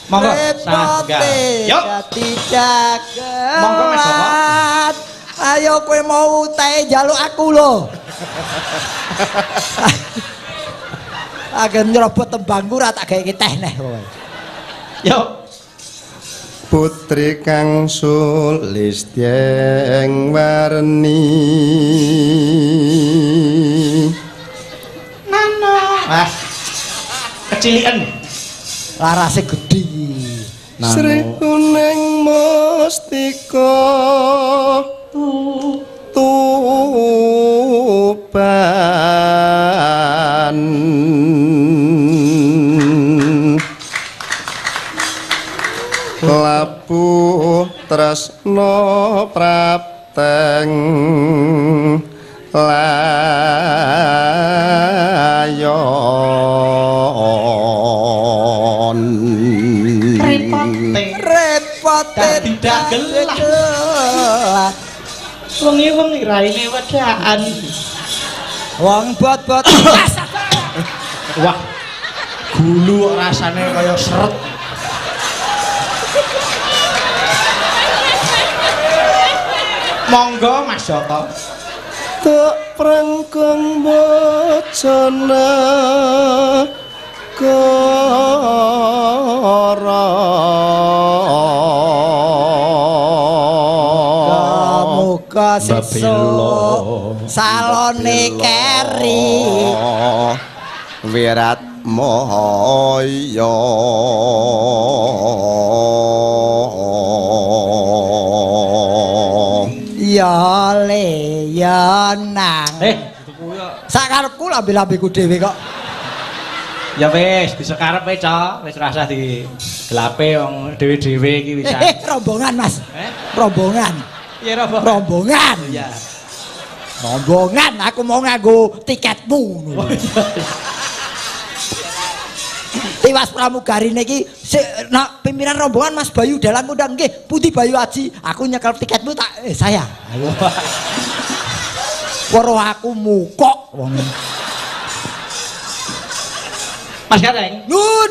[SPEAKER 1] Monggo saged. Yo.
[SPEAKER 4] Tidak.
[SPEAKER 1] Monggo Mas Joko.
[SPEAKER 4] Ayo kowe mau teh njaluk aku lho. Agen nyerobot tembangku ora tak gawe teh neh kowe.
[SPEAKER 1] Yo.
[SPEAKER 7] Putri Kang Sulistya Warni
[SPEAKER 1] Nano. Ah. Kecilian.
[SPEAKER 4] Larase gedhi.
[SPEAKER 7] Sri Huning Mustika Tuban Labuh tresno prapteng layon
[SPEAKER 4] Repote
[SPEAKER 1] dagelan. Wengi-wengi raine wedaan.
[SPEAKER 4] Wong bot-bot.
[SPEAKER 1] Wah. Gulu kok rasane kaya seret. Monggo Mas Joko.
[SPEAKER 7] Tuk prengkung bocana
[SPEAKER 4] Muga sesuk salone keri
[SPEAKER 7] Wirat Moyo
[SPEAKER 4] ya le ya nang sakarepku lambe-lambeku dhewe kok
[SPEAKER 1] Ya wis disekarep wae, Cok. Wis ora usah digelape wong dhewe-dhewe iki bisa.
[SPEAKER 4] Rombongan, Mas. Rombongan.
[SPEAKER 1] Iya,
[SPEAKER 4] rombongan.
[SPEAKER 1] Iya.
[SPEAKER 4] Rombongan, aku mau nganggo tiketmu ngono. Tiwas pramugarine iki nak pimpinan rombongan Mas Bayu Dalang ngundang nggih, Pundi Bayu Haji, aku nyekel tiketmu tak saya. Ayo. Weruh aku mukok wong.
[SPEAKER 1] Mas Gareng.
[SPEAKER 4] Nun.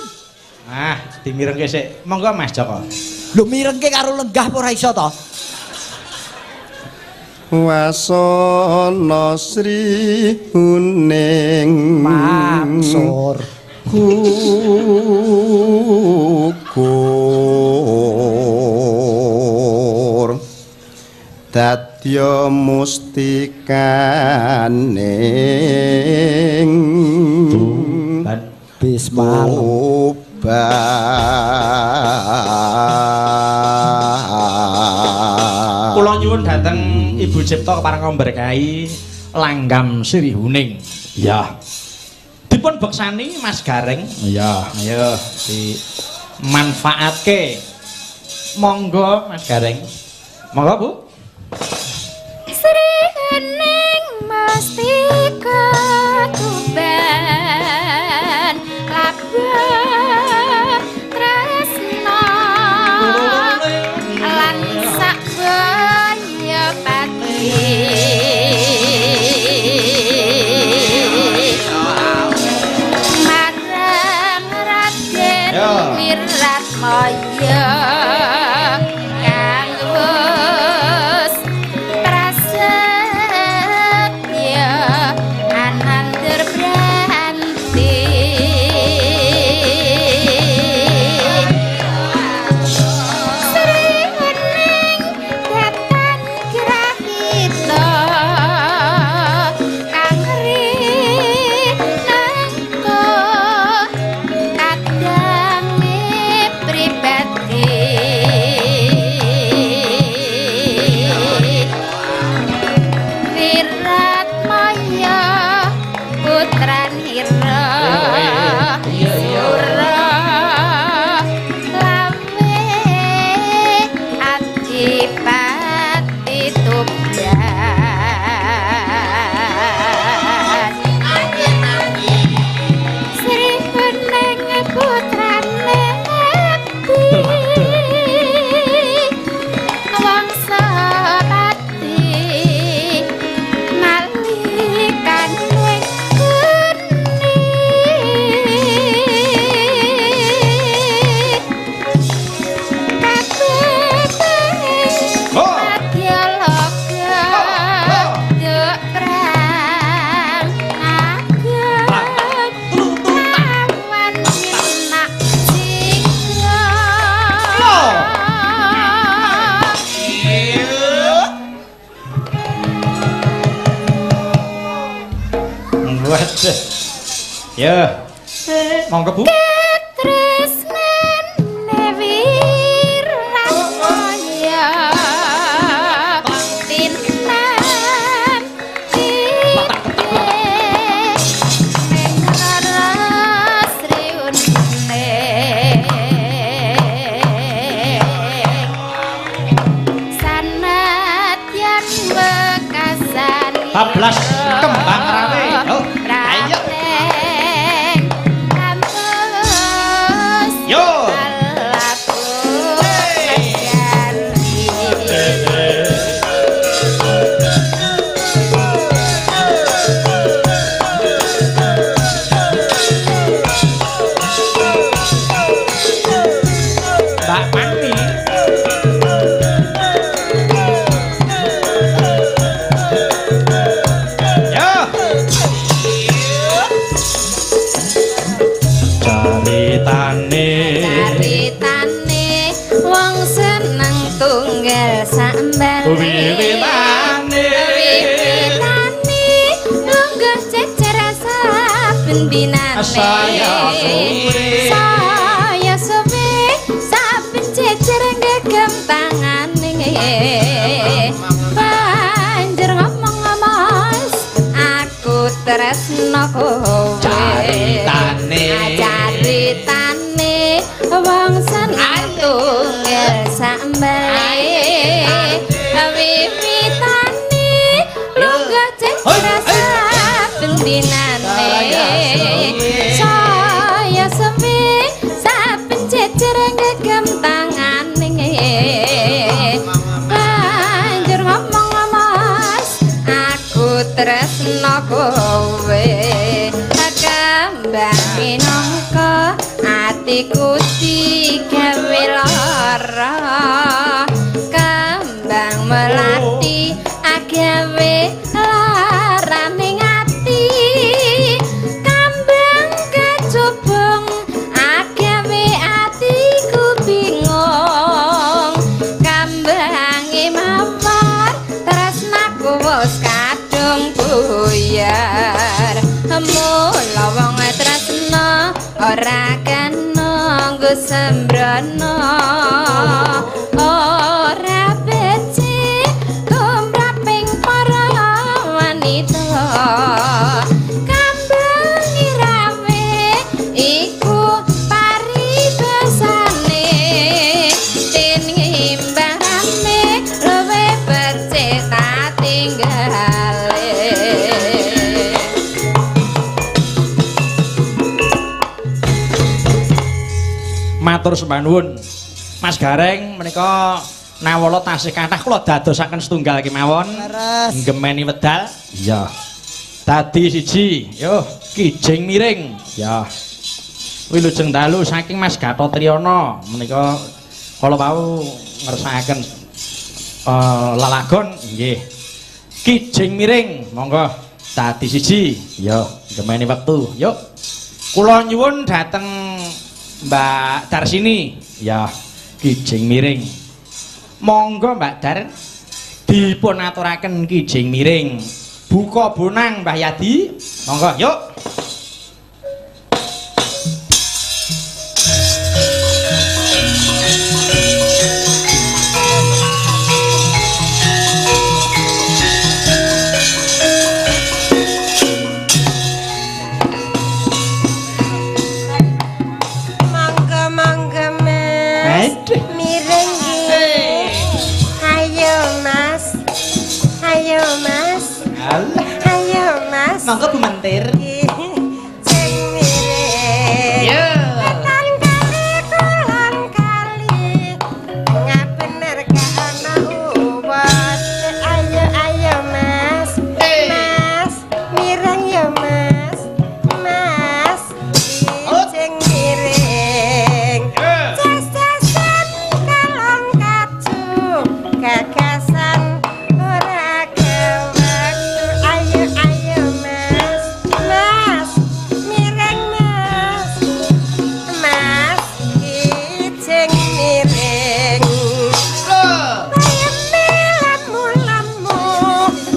[SPEAKER 1] Nah, dimirengke sik. Monggo Mas Joko.
[SPEAKER 4] Lho mirengke karo lenggah apa ora iso to?
[SPEAKER 7] Wasana Sri Huning
[SPEAKER 4] Mangsur
[SPEAKER 7] gugur dadya mustikaning
[SPEAKER 4] Bismal
[SPEAKER 1] Kula nyuwun dhateng Ibu Cipta kepareng berkahi langgam sirih huning. Ya. Dipun beksani Mas Gareng. Ya. Ayo dimanfaatke. Monggo Mas Gareng. Monggo Bu.
[SPEAKER 6] Sri Hening Mustika Tuban Labang Tresna lan sakbaya pati marang Raden Wiratmaya
[SPEAKER 1] Ya. Monggo Bu. Bablas kembang rawe. Oh, ayo. Yo. Mbak Pani.
[SPEAKER 6] Caritane wong seneng tunggal sambal wiwitane lunggah cecer saben dinane saya suwe saben cecer gegempangane banjur ngomong-ngomong aku tresno kowe caritane wong seneng tunggal sambal wiwitane lunggah cecer saben dinane saya sepi saben cecer gegempangane banjur ngomong-ngomong aku tresno kowe kembang minangka atiku digawe lara kembang melati agawe lara ning ati kembang kejaba ora kena nggo sembrono ora becik tumraping para wanita kambang irawe iku paribasane den ngimbarane luwe becik tak tinggale.
[SPEAKER 1] Matur sembah nuwun Mas Gareng menika nawala tasih kathah kula dadosaken setunggal kemawon gemeni wedal iya dadi siji yo kijing miring ya wilujeng dalu saking Mas Gatot Triyono menika kala wau ngersakaken lalagon nggih kijing miring monggo dadi siji ya gemeni wektu yuk kula nyuwun dhateng Mbak Darsini ya kijing miring monggo Mbak Dar dipun aturaken kijing miring buka bonang Mbah Yadi monggo yuk
[SPEAKER 4] monggo Bu Mentir.
[SPEAKER 6] Sing mirip.
[SPEAKER 1] Yo.
[SPEAKER 6] Wetan kali kulon kali. Ngabener gak ana uwat. Ayo ayo Mas. Mas, mireng ya Mas. Mas, sing miring. Ces-cesan kalong kacu. Gagasan ora kewaktu. Ayo ayo Mas. Mas, mireng Mas. Mas, kijing miring. Ayeme lamu-lamu.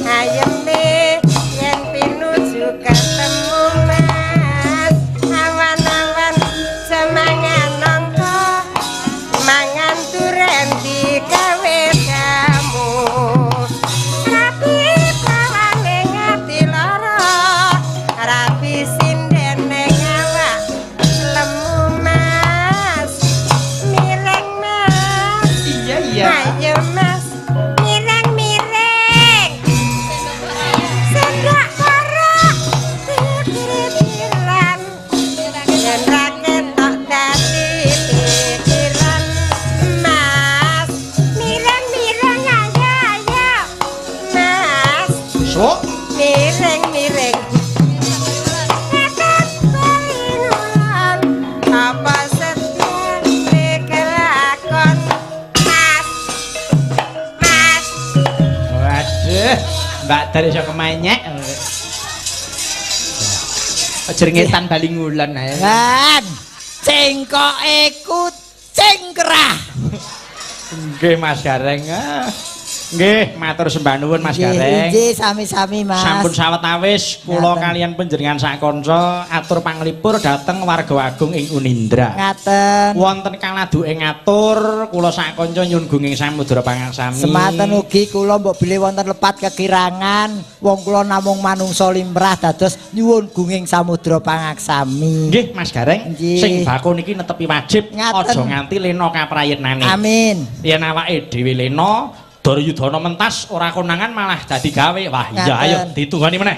[SPEAKER 6] Ayeme yen pinuju ketemu Mas. Awan-awan semangan nongko. Mangan duren digawe jamu. Rapi pawane ngati lara. Rapi sindene awak lemu Mas. Mireng Mas.
[SPEAKER 1] Iya iya.
[SPEAKER 6] Ayo Mas, mireng-mireng. Sendak korok, pikiran. Yen ra ketok dadi pikiran. Mas, mireng-mireng ayo ayo. Mas,
[SPEAKER 1] Sok
[SPEAKER 6] mireng-mireng. Nekat painulan, apa sedih kelakon. Mas, Mas.
[SPEAKER 1] waduh Mbak Dar iso kemanyek jeringetan bali ngulon ae
[SPEAKER 4] Kan cengkoke kucing kerah.
[SPEAKER 1] nggih Mas Gareng nggih matur sembah nuwun Mas Gareng
[SPEAKER 4] Nggih, sami-sami Mas.
[SPEAKER 1] sampun sawetawis kula
[SPEAKER 4] Ngaten.
[SPEAKER 1] kalian panjenengan sak kanca atur panglipur dhateng warga agung ing Unindra
[SPEAKER 4] Ngaten.
[SPEAKER 1] wonten kaladuke ngatur kula sak kanca nyuwun gunging samudra pangaksami
[SPEAKER 4] Sematen ugi kula mbok bilih wonten lepat kekirangan, wong kula namung manungsa limrah dados nyuwun gunging samudra pangaksami.
[SPEAKER 1] nggih Mas Gareng
[SPEAKER 4] Nggih.
[SPEAKER 1] sing bako niki netepi wajib
[SPEAKER 4] Ngaten.
[SPEAKER 1] aja nganti lena kaprayitnane
[SPEAKER 4] Amin.
[SPEAKER 1] yen awake dhewe lena Duryudana mentas ora konangan malah dadi gawe wah iya
[SPEAKER 4] Ngaten.
[SPEAKER 1] ayo ditungani meneh